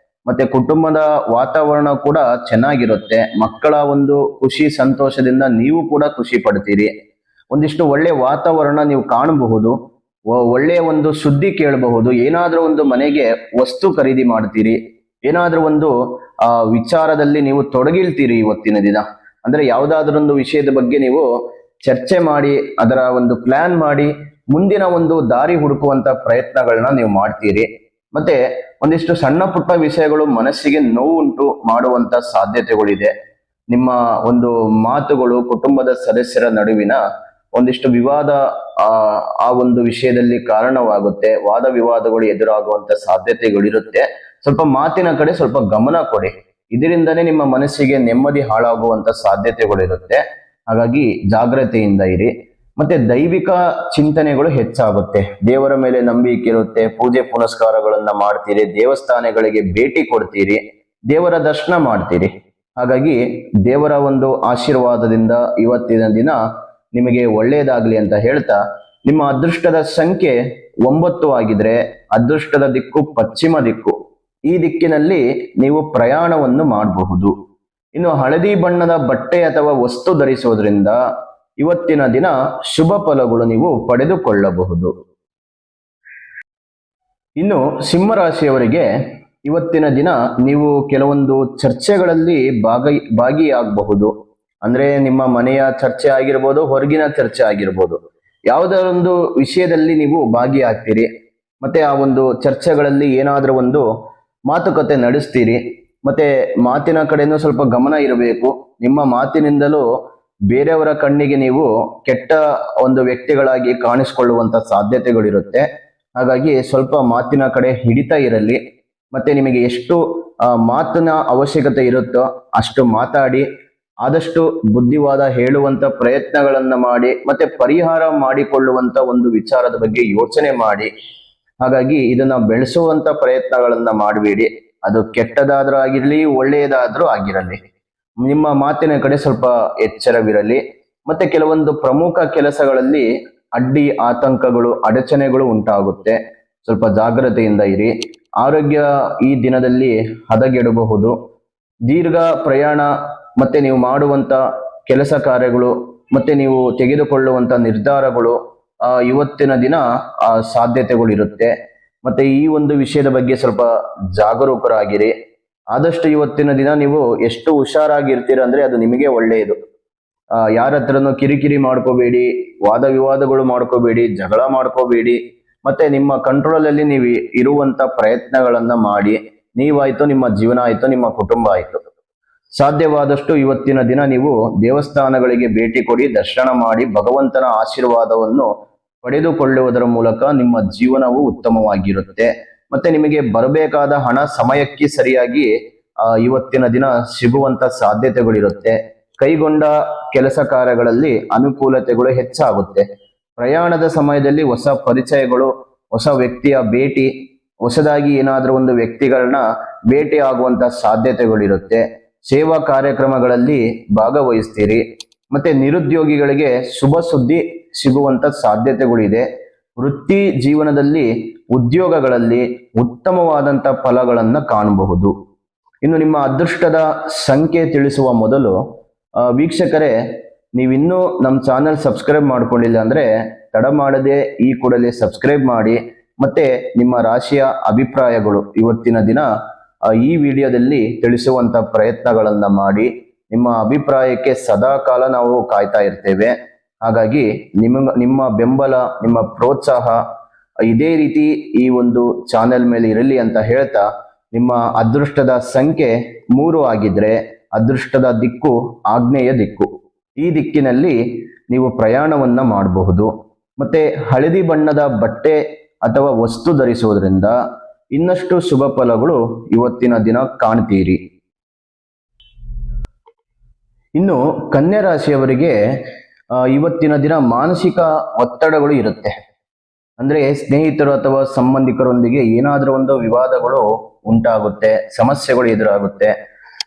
ಮತ್ತೆ ಕುಟುಂಬದ ವಾತಾವರಣ ಕೂಡ ಚೆನ್ನಾಗಿರುತ್ತೆ. ಮಕ್ಕಳ ಒಂದು ಖುಷಿ ಸಂತೋಷದಿಂದ ನೀವು ಕೂಡ ಖುಷಿ ಪಡ್ತೀರಿ. ಒಂದಿಷ್ಟು ಒಳ್ಳೆ ವಾತಾವರಣ ನೀವು ಕಾಣಬಹುದು. ಒಳ್ಳೆಯ ಒಂದು ಸುದ್ದಿ ಕೇಳಬಹುದು. ಏನಾದ್ರೂ ಒಂದು ಮನೆಗೆ ವಸ್ತು ಖರೀದಿ ಮಾಡ್ತೀರಿ. ಏನಾದ್ರೂ ಒಂದು ವಿಚಾರದಲ್ಲಿ ನೀವು ತೊಡಗಿಲ್ತೀರಿ ಇವತ್ತಿನ ದಿನ. ಅಂದ್ರೆ ಯಾವ್ದಾದ್ರೂ ಒಂದು ವಿಷಯದ ಬಗ್ಗೆ ನೀವು ಚರ್ಚೆ ಮಾಡಿ, ಅದರ ಒಂದು ಪ್ಲಾನ್ ಮಾಡಿ, ಮುಂದಿನ ಒಂದು ದಾರಿ ಹುಡುಕುವಂತ ಪ್ರಯತ್ನಗಳನ್ನ ನೀವು ಮಾಡ್ತೀರಿ. ಮತ್ತೆ ಒಂದಿಷ್ಟು ಸಣ್ಣ ಪುಟ್ಟ ವಿಷಯಗಳು ಮನಸ್ಸಿಗೆ ನೋವುಂಟು ಮಾಡುವಂತ ಸಾಧ್ಯತೆಗಳಿದೆ. ನಿಮ್ಮ ಒಂದು ಮಾತುಗಳು ಕುಟುಂಬದ ಸದಸ್ಯರ ನಡುವಿನ ಒಂದಿಷ್ಟು ವಿವಾದ ಆ ಒಂದು ವಿಷಯದಲ್ಲಿ ಕಾರಣವಾಗುತ್ತೆ. ವಾದ ವಿವಾದಗಳು ಎದುರಾಗುವಂತ ಸಾಧ್ಯತೆಗಳಿರುತ್ತೆ. ಸ್ವಲ್ಪ ಮಾತಿನ ಕಡೆ ಸ್ವಲ್ಪ ಗಮನ ಕೊಡಿ. ಇದರಿಂದನೇ ನಿಮ್ಮ ಮನಸ್ಸಿಗೆ ನೆಮ್ಮದಿ ಹಾಳಾಗುವಂತ ಸಾಧ್ಯತೆಗಳಿರುತ್ತೆ. ಹಾಗಾಗಿ ಜಾಗ್ರತೆಯಿಂದ ಇರಿ. ಮತ್ತೆ ದೈವಿಕ ಚಿಂತನೆಗಳು ಹೆಚ್ಚಾಗುತ್ತೆ. ದೇವರ ಮೇಲೆ ನಂಬಿಕೆ ಇರುತ್ತೆ. ಪೂಜೆ ಪುನಸ್ಕಾರಗಳನ್ನ ಮಾಡ್ತೀರಿ. ದೇವಸ್ಥಾನಗಳಿಗೆ ಭೇಟಿ ಕೊಡ್ತೀರಿ. ದೇವರ ದರ್ಶನ ಮಾಡ್ತೀರಿ. ಹಾಗಾಗಿ ದೇವರ ಒಂದು ಆಶೀರ್ವಾದದಿಂದ ಇವತ್ತಿನ ದಿನ ನಿಮಗೆ ಒಳ್ಳೆಯದಾಗ್ಲಿ ಅಂತ ಹೇಳ್ತಾ, ನಿಮ್ಮ ಅದೃಷ್ಟದ ಸಂಖ್ಯೆ 9 ಆಗಿದ್ರೆ ಅದೃಷ್ಟದ ದಿಕ್ಕು ಪಶ್ಚಿಮ ದಿಕ್ಕು. ಈ ದಿಕ್ಕಿನಲ್ಲಿ ನೀವು ಪ್ರಯಾಣವನ್ನು ಮಾಡಬಹುದು. ಇನ್ನು ಹಳದಿ ಬಣ್ಣದ ಬಟ್ಟೆ ಅಥವಾ ವಸ್ತು ಧರಿಸುವುದರಿಂದ ಇವತ್ತಿನ ದಿನ ಶುಭ ಫಲಗಳು ನೀವು ಪಡೆದುಕೊಳ್ಳಬಹುದು. ಇನ್ನು ಸಿಂಹರಾಶಿಯವರಿಗೆ ಇವತ್ತಿನ ದಿನ ನೀವು ಕೆಲವೊಂದು ಚರ್ಚೆಗಳಲ್ಲಿ ಭಾಗಿಯಾಗಬಹುದು. ಅಂದ್ರೆ ನಿಮ್ಮ ಮನೆಯ ಚರ್ಚೆ ಆಗಿರ್ಬೋದು, ಹೊರಗಿನ ಚರ್ಚೆ ಆಗಿರ್ಬೋದು, ಯಾವುದೊಂದು ವಿಷಯದಲ್ಲಿ ನೀವು ಭಾಗಿಯಾಗ್ತೀರಿ. ಮತ್ತೆ ಆ ಒಂದು ಚರ್ಚೆಗಳಲ್ಲಿ ಏನಾದ್ರೂ ಒಂದು ಮಾತುಕತೆ ನಡೆಸ್ತೀರಿ. ಮತ್ತೆ ಮಾತಿನ ಕಡೆನೂ ಸ್ವಲ್ಪ ಗಮನ ಇರಬೇಕು. ನಿಮ್ಮ ಮಾತಿನಿಂದಲೂ ಬೇರೆಯವರ ಕಣ್ಣಿಗೆ ನೀವು ಕೆಟ್ಟ ಒಂದು ವ್ಯಕ್ತಿಗಳಾಗಿ ಕಾಣಿಸಿಕೊಳ್ಳುವಂತ ಸಾಧ್ಯತೆಗಳಿರುತ್ತೆ. ಹಾಗಾಗಿ ಸ್ವಲ್ಪ ಮಾತಿನ ಕಡೆ ಹಿಡಿತ ಇರಲಿ. ಮತ್ತೆ ನಿಮಗೆ ಎಷ್ಟು ಮಾತಿನ ಅವಶ್ಯಕತೆ ಇರುತ್ತೋ ಅಷ್ಟು ಮಾತಾಡಿ, ಆದಷ್ಟು ಬುದ್ಧಿವಾದ ಹೇಳುವಂತ ಪ್ರಯತ್ನಗಳನ್ನ ಮಾಡಿ, ಮತ್ತೆ ಪರಿಹಾರ ಮಾಡಿಕೊಳ್ಳುವಂತ ಒಂದು ವಿಚಾರದ ಬಗ್ಗೆ ಯೋಚನೆ ಮಾಡಿ. ಹಾಗಾಗಿ ಇದನ್ನ ಬೆಳೆಸುವಂತ ಪ್ರಯತ್ನಗಳನ್ನ ಮಾಡಬೇಡಿ. ಅದು ಕೆಟ್ಟದಾದ್ರೂ ಆಗಿರ್ಲಿ, ಒಳ್ಳೆಯದಾದ್ರೂ ಆಗಿರಲಿ, ನಿಮ್ಮ ಮಾತಿನ ಕಡೆ ಸ್ವಲ್ಪ ಎಚ್ಚರವಿರಲಿ. ಮತ್ತೆ ಕೆಲವೊಂದು ಪ್ರಮುಖ ಕೆಲಸಗಳಲ್ಲಿ ಅಡ್ಡಿ ಆತಂಕಗಳು, ಅಡಚಣೆಗಳು ಉಂಟಾಗುತ್ತೆ. ಸ್ವಲ್ಪ ಜಾಗ್ರತೆಯಿಂದ ಇರಿ. ಆರೋಗ್ಯ ಈ ದಿನದಲ್ಲಿ ಹದಗೆಡಬಹುದು. ದೀರ್ಘ ಪ್ರಯಾಣ ಮತ್ತೆ ನೀವು ಮಾಡುವಂತ ಕೆಲಸ ಕಾರ್ಯಗಳು ಮತ್ತೆ ನೀವು ತೆಗೆದುಕೊಳ್ಳುವಂತ ನಿರ್ಧಾರಗಳು ಇವತ್ತಿನ ದಿನ ಸಾಧ್ಯತೆಗಳು ಇರುತ್ತೆ. ಮತ್ತೆ ಈ ಒಂದು ವಿಷಯದ ಬಗ್ಗೆ ಸ್ವಲ್ಪ ಜಾಗರೂಕರಾಗಿರಿ. ಆದಷ್ಟು ಇವತ್ತಿನ ದಿನ ನೀವು ಎಷ್ಟು ಹುಷಾರಾಗಿರ್ತೀರ ಅಂದ್ರೆ ಅದು ನಿಮಗೆ ಒಳ್ಳೆಯದು. ಯಾರ ಹತ್ರನೂ ಕಿರಿಕಿರಿ ಮಾಡ್ಕೋಬೇಡಿ, ವಾದ ವಿವಾದಗಳು ಮಾಡ್ಕೋಬೇಡಿ, ಜಗಳ ಮಾಡ್ಕೋಬೇಡಿ. ಮತ್ತೆ ನಿಮ್ಮ ಕಂಟ್ರೋಲ್ ಅಲ್ಲಿ ನೀವು ಇರುವಂತ ಪ್ರಯತ್ನಗಳನ್ನ ಮಾಡಿ. ನೀವಾಯ್ತು, ನಿಮ್ಮ ಜೀವನ ಆಯ್ತು, ನಿಮ್ಮ ಕುಟುಂಬ ಆಯ್ತು. ಸಾಧ್ಯವಾದಷ್ಟು ಇವತ್ತಿನ ದಿನ ನೀವು ದೇವಸ್ಥಾನಗಳಿಗೆ ಭೇಟಿ ಕೊಡಿ, ದರ್ಶನ ಮಾಡಿ, ಭಗವಂತನ ಆಶೀರ್ವಾದವನ್ನು ಪಡೆದುಕೊಳ್ಳುವುದರ ಮೂಲಕ ನಿಮ್ಮ ಜೀವನವು ಉತ್ತಮವಾಗಿರುತ್ತೆ. ಮತ್ತೆ ನಿಮಗೆ ಬರಬೇಕಾದ ಹಣ ಸಮಯಕ್ಕೆ ಸರಿಯಾಗಿ ಇವತ್ತಿನ ದಿನ ಸಿಗುವಂತ ಸಾಧ್ಯತೆಗಳಿರುತ್ತೆ. ಕೈಗೊಂಡ ಕೆಲಸ ಕಾರ್ಯಗಳಲ್ಲಿ ಅನುಕೂಲತೆಗಳು ಹೆಚ್ಚಾಗುತ್ತೆ. ಪ್ರಯಾಣದ ಸಮಯದಲ್ಲಿ ಹೊಸ ಪರಿಚಯಗಳು, ಹೊಸ ವ್ಯಕ್ತಿಯ ಭೇಟಿ, ಹೊಸದಾಗಿ ಏನಾದರೂ ಒಂದು ವ್ಯಕ್ತಿಗಳನ್ನ ಭೇಟಿ ಆಗುವಂತ ಸಾಧ್ಯತೆಗಳಿರುತ್ತೆ. ಸೇವಾ ಕಾರ್ಯಕ್ರಮಗಳಲ್ಲಿ ಭಾಗವಹಿಸ್ತೀರಿ. ಮತ್ತೆ ನಿರುದ್ಯೋಗಿಗಳಿಗೆ ಶುಭ ಸುದ್ದಿ ಸಿಗುವಂತ ಸಾಧ್ಯತೆಗಳಿದೆ. ವೃತ್ತಿ ಜೀವನದಲ್ಲಿ, ಉದ್ಯೋಗಗಳಲ್ಲಿ ಉತ್ತಮವಾದಂತ ಫಲಗಳನ್ನ ಕಾಣಬಹುದು. ಇನ್ನು ನಿಮ್ಮ ಅದೃಷ್ಟದ ಸಂಖ್ಯೆ ತಿಳಿಸುವ ಮೊದಲು ವೀಕ್ಷಕರೇ, ನೀವಿನ್ನೂ ನಮ್ಮ ಚಾನೆಲ್ ಸಬ್ಸ್ಕ್ರೈಬ್ ಮಾಡ್ಕೊಂಡಿಲ್ಲ ಅಂದ್ರೆ ತಡ ಮಾಡದೆ ಈ ಕೂಡಲೇ ಸಬ್ಸ್ಕ್ರೈಬ್ ಮಾಡಿ. ಮತ್ತೆ ನಿಮ್ಮ ರಾಶಿಯ ಅಭಿಪ್ರಾಯಗಳು ಇವತ್ತಿನ ದಿನ ಈ ವಿಡಿಯೋದಲ್ಲಿ ತಿಳಿಸುವಂತ ಪ್ರಯತ್ನಗಳನ್ನ ಮಾಡಿ. ನಿಮ್ಮ ಅಭಿಪ್ರಾಯಕ್ಕೆ ಸದಾ ಕಾಲ ನಾವು ಕಾಯ್ತಾ ಇರ್ತೇವೆ. ಹಾಗಾಗಿ ನಿಮ್ಮ ಬೆಂಬಲ, ನಿಮ್ಮ ಪ್ರೋತ್ಸಾಹ ಇದೇ ರೀತಿ ಈ ಒಂದು ಚಾನೆಲ್ ಮೇಲೆ ಇರಲಿ ಅಂತ ಹೇಳ್ತಾ, ನಿಮ್ಮ ಅದೃಷ್ಟದ ಸಂಖ್ಯೆ 3 ಆಗಿದ್ರೆ ಅದೃಷ್ಟದ ದಿಕ್ಕು ಆಗ್ನೇಯ ದಿಕ್ಕು. ಈ ದಿಕ್ಕಿನಲ್ಲಿ ನೀವು ಪ್ರಯಾಣವನ್ನ ಮಾಡಬಹುದು. ಮತ್ತೆ ಹಳದಿ ಬಣ್ಣದ ಬಟ್ಟೆ ಅಥವಾ ವಸ್ತು ಧರಿಸುವುದರಿಂದ ಇನ್ನಷ್ಟು ಶುಭ ಫಲಗಳು ಇವತ್ತಿನ ದಿನ ಕಾಣ್ತೀರಿ. ಇನ್ನು ಕನ್ಯಾ ರಾಶಿಯವರಿಗೆ ಇವತ್ತಿನ ದಿನ ಮಾನಸಿಕ ಒತ್ತಡಗಳು ಇರುತ್ತೆ. ಅಂದ್ರೆ ಸ್ನೇಹಿತರು ಅಥವಾ ಸಂಬಂಧಿಕರೊಂದಿಗೆ ಏನಾದರೂ ಒಂದು ವಿವಾದಗಳು ಉಂಟಾಗುತ್ತೆ, ಸಮಸ್ಯೆಗಳು ಎದುರಾಗುತ್ತೆ.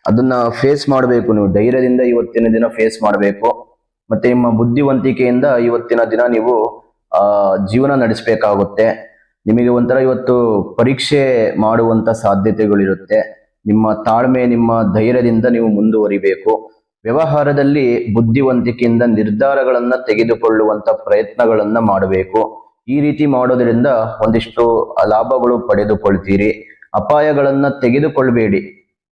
ಅದನ್ನ ಫೇಸ್ ಮಾಡಬೇಕು. ನೀವು ಧೈರ್ಯದಿಂದ ಇವತ್ತಿನ ದಿನ ಫೇಸ್ ಮಾಡಬೇಕು. ಮತ್ತೆ ನಿಮ್ಮ ಬುದ್ಧಿವಂತಿಕೆಯಿಂದ ಇವತ್ತಿನ ದಿನ ನೀವು ಜೀವನ ನಡೆಸಬೇಕಾಗುತ್ತೆ. ನಿಮಗೆ ಒಂಥರ ಇವತ್ತು ಪರೀಕ್ಷೆ ಮಾಡುವಂತ ಸಾಧ್ಯತೆಗಳಿರುತ್ತೆ. ನಿಮ್ಮ ತಾಳ್ಮೆ, ನಿಮ್ಮ ಧೈರ್ಯದಿಂದ ನೀವು ಮುಂದುವರಿಬೇಕು. ವ್ಯವಹಾರದಲ್ಲಿ ಬುದ್ಧಿವಂತಿಕೆಯಿಂದ ನಿರ್ಧಾರಗಳನ್ನ ತೆಗೆದುಕೊಳ್ಳುವಂತ ಪ್ರಯತ್ನಗಳನ್ನ ಮಾಡಬೇಕು. ಈ ರೀತಿ ಮಾಡೋದ್ರಿಂದ ಒಂದಿಷ್ಟು ಲಾಭಗಳು ಪಡೆದುಕೊಳ್ತೀರಿ. ಅಪಾಯಗಳನ್ನ ತೆಗೆದುಕೊಳ್ಬೇಡಿ,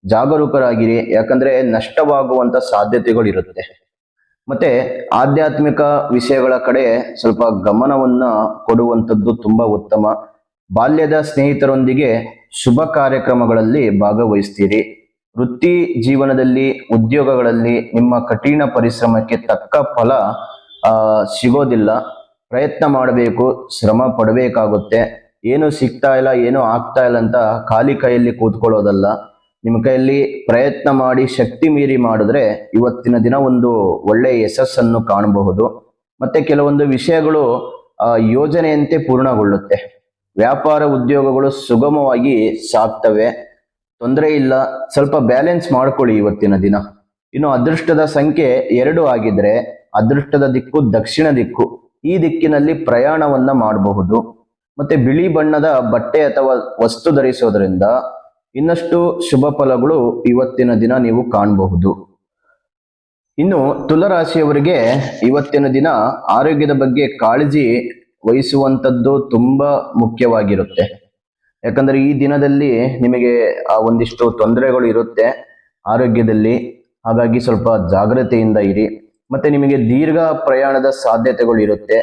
ಜಾಗರೂಕರಾಗಿರಿ. ಯಾಕಂದ್ರೆ ನಷ್ಟವಾಗುವಂತ ಸಾಧ್ಯತೆಗಳಿರುತ್ತೆ. ಮತ್ತೆ ಆಧ್ಯಾತ್ಮಿಕ ವಿಷಯಗಳ ಕಡೆ ಸ್ವಲ್ಪ ಗಮನವನ್ನ ಕೊಡುವಂಥದ್ದು ತುಂಬಾ ಉತ್ತಮ. ಬಾಲ್ಯದ ಸ್ನೇಹಿತರೊಂದಿಗೆ ಶುಭ ಕಾರ್ಯಕ್ರಮಗಳಲ್ಲಿ ಭಾಗವಹಿಸ್ತೀರಿ. ವೃತ್ತಿ ಜೀವನದಲ್ಲಿ, ಉದ್ಯೋಗಗಳಲ್ಲಿ ನಿಮ್ಮ ಕಠಿಣ ಪರಿಶ್ರಮಕ್ಕೆ ತಕ್ಕ ಫಲ ಸಿಗೋದಿಲ್ಲ. ಪ್ರಯತ್ನ ಮಾಡಬೇಕು, ಶ್ರಮ ಪಡಬೇಕಾಗುತ್ತೆ. ಏನು ಸಿಗ್ತಾ ಇಲ್ಲ, ಏನು ಆಗ್ತಾ ಇಲ್ಲ ಅಂತ ಖಾಲಿ ಕೈಯಲ್ಲಿ ಕೂತ್ಕೊಳ್ಳೋದಲ್ಲ. ನಿಮ್ಮ ಕೈಯಲ್ಲಿ ಪ್ರಯತ್ನ ಮಾಡಿ ಶಕ್ತಿ ಮೀರಿ ಮಾಡಿದ್ರೆ ಇವತ್ತಿನ ದಿನ ಒಂದು ಒಳ್ಳೆಯ ಯಶಸ್ಸನ್ನು ಕಾಣಬಹುದು. ಮತ್ತೆ ಕೆಲವೊಂದು ವಿಷಯಗಳು ಯೋಜನೆಯಂತೆ ಪೂರ್ಣಗೊಳ್ಳುತ್ತೆ. ವ್ಯಾಪಾರ ಉದ್ಯೋಗಗಳು ಸುಗಮವಾಗಿ ಸಾಗ್ತವೆ, ತೊಂದರೆ ಇಲ್ಲ. ಸ್ವಲ್ಪ ಬ್ಯಾಲೆನ್ಸ್ ಮಾಡ್ಕೊಳ್ಳಿ ಇವತ್ತಿನ ದಿನ. ಇನ್ನು ಅದೃಷ್ಟದ ಸಂಖ್ಯೆ 2 ಆಗಿದ್ರೆ ಅದೃಷ್ಟದ ದಿಕ್ಕು ದಕ್ಷಿಣ ದಿಕ್ಕು. ಈ ದಿಕ್ಕಿನಲ್ಲಿ ಪ್ರಯಾಣವನ್ನ ಮಾಡಬಹುದು. ಮತ್ತೆ ಬಿಳಿ ಬಣ್ಣದ ಬಟ್ಟೆ ಅಥವಾ ವಸ್ತು ಧರಿಸೋದ್ರಿಂದ ಇನ್ನಷ್ಟು ಶುಭ ಫಲಗಳು ಇವತ್ತಿನ ದಿನ ನೀವು ಕಾಣಬಹುದು. ಇನ್ನು ತುಲಾರಾಶಿಯವರಿಗೆ ಇವತ್ತಿನ ದಿನ ಆರೋಗ್ಯದ ಬಗ್ಗೆ ಕಾಳಜಿ ವಹಿಸುವಂಥದ್ದು ತುಂಬಾ ಮುಖ್ಯವಾಗಿರುತ್ತೆ. ಯಾಕಂದ್ರೆ ಈ ದಿನದಲ್ಲಿ ನಿಮಗೆ ಒಂದಿಷ್ಟು ತೊಂದರೆಗಳು ಇರುತ್ತೆ ಆರೋಗ್ಯದಲ್ಲಿ. ಹಾಗಾಗಿ ಸ್ವಲ್ಪ ಜಾಗ್ರತೆಯಿಂದ ಇರಿ. ಮತ್ತೆ ನಿಮಗೆ ದೀರ್ಘ ಪ್ರಯಾಣದ ಸಾಧ್ಯತೆಗಳು ಇರುತ್ತೆ.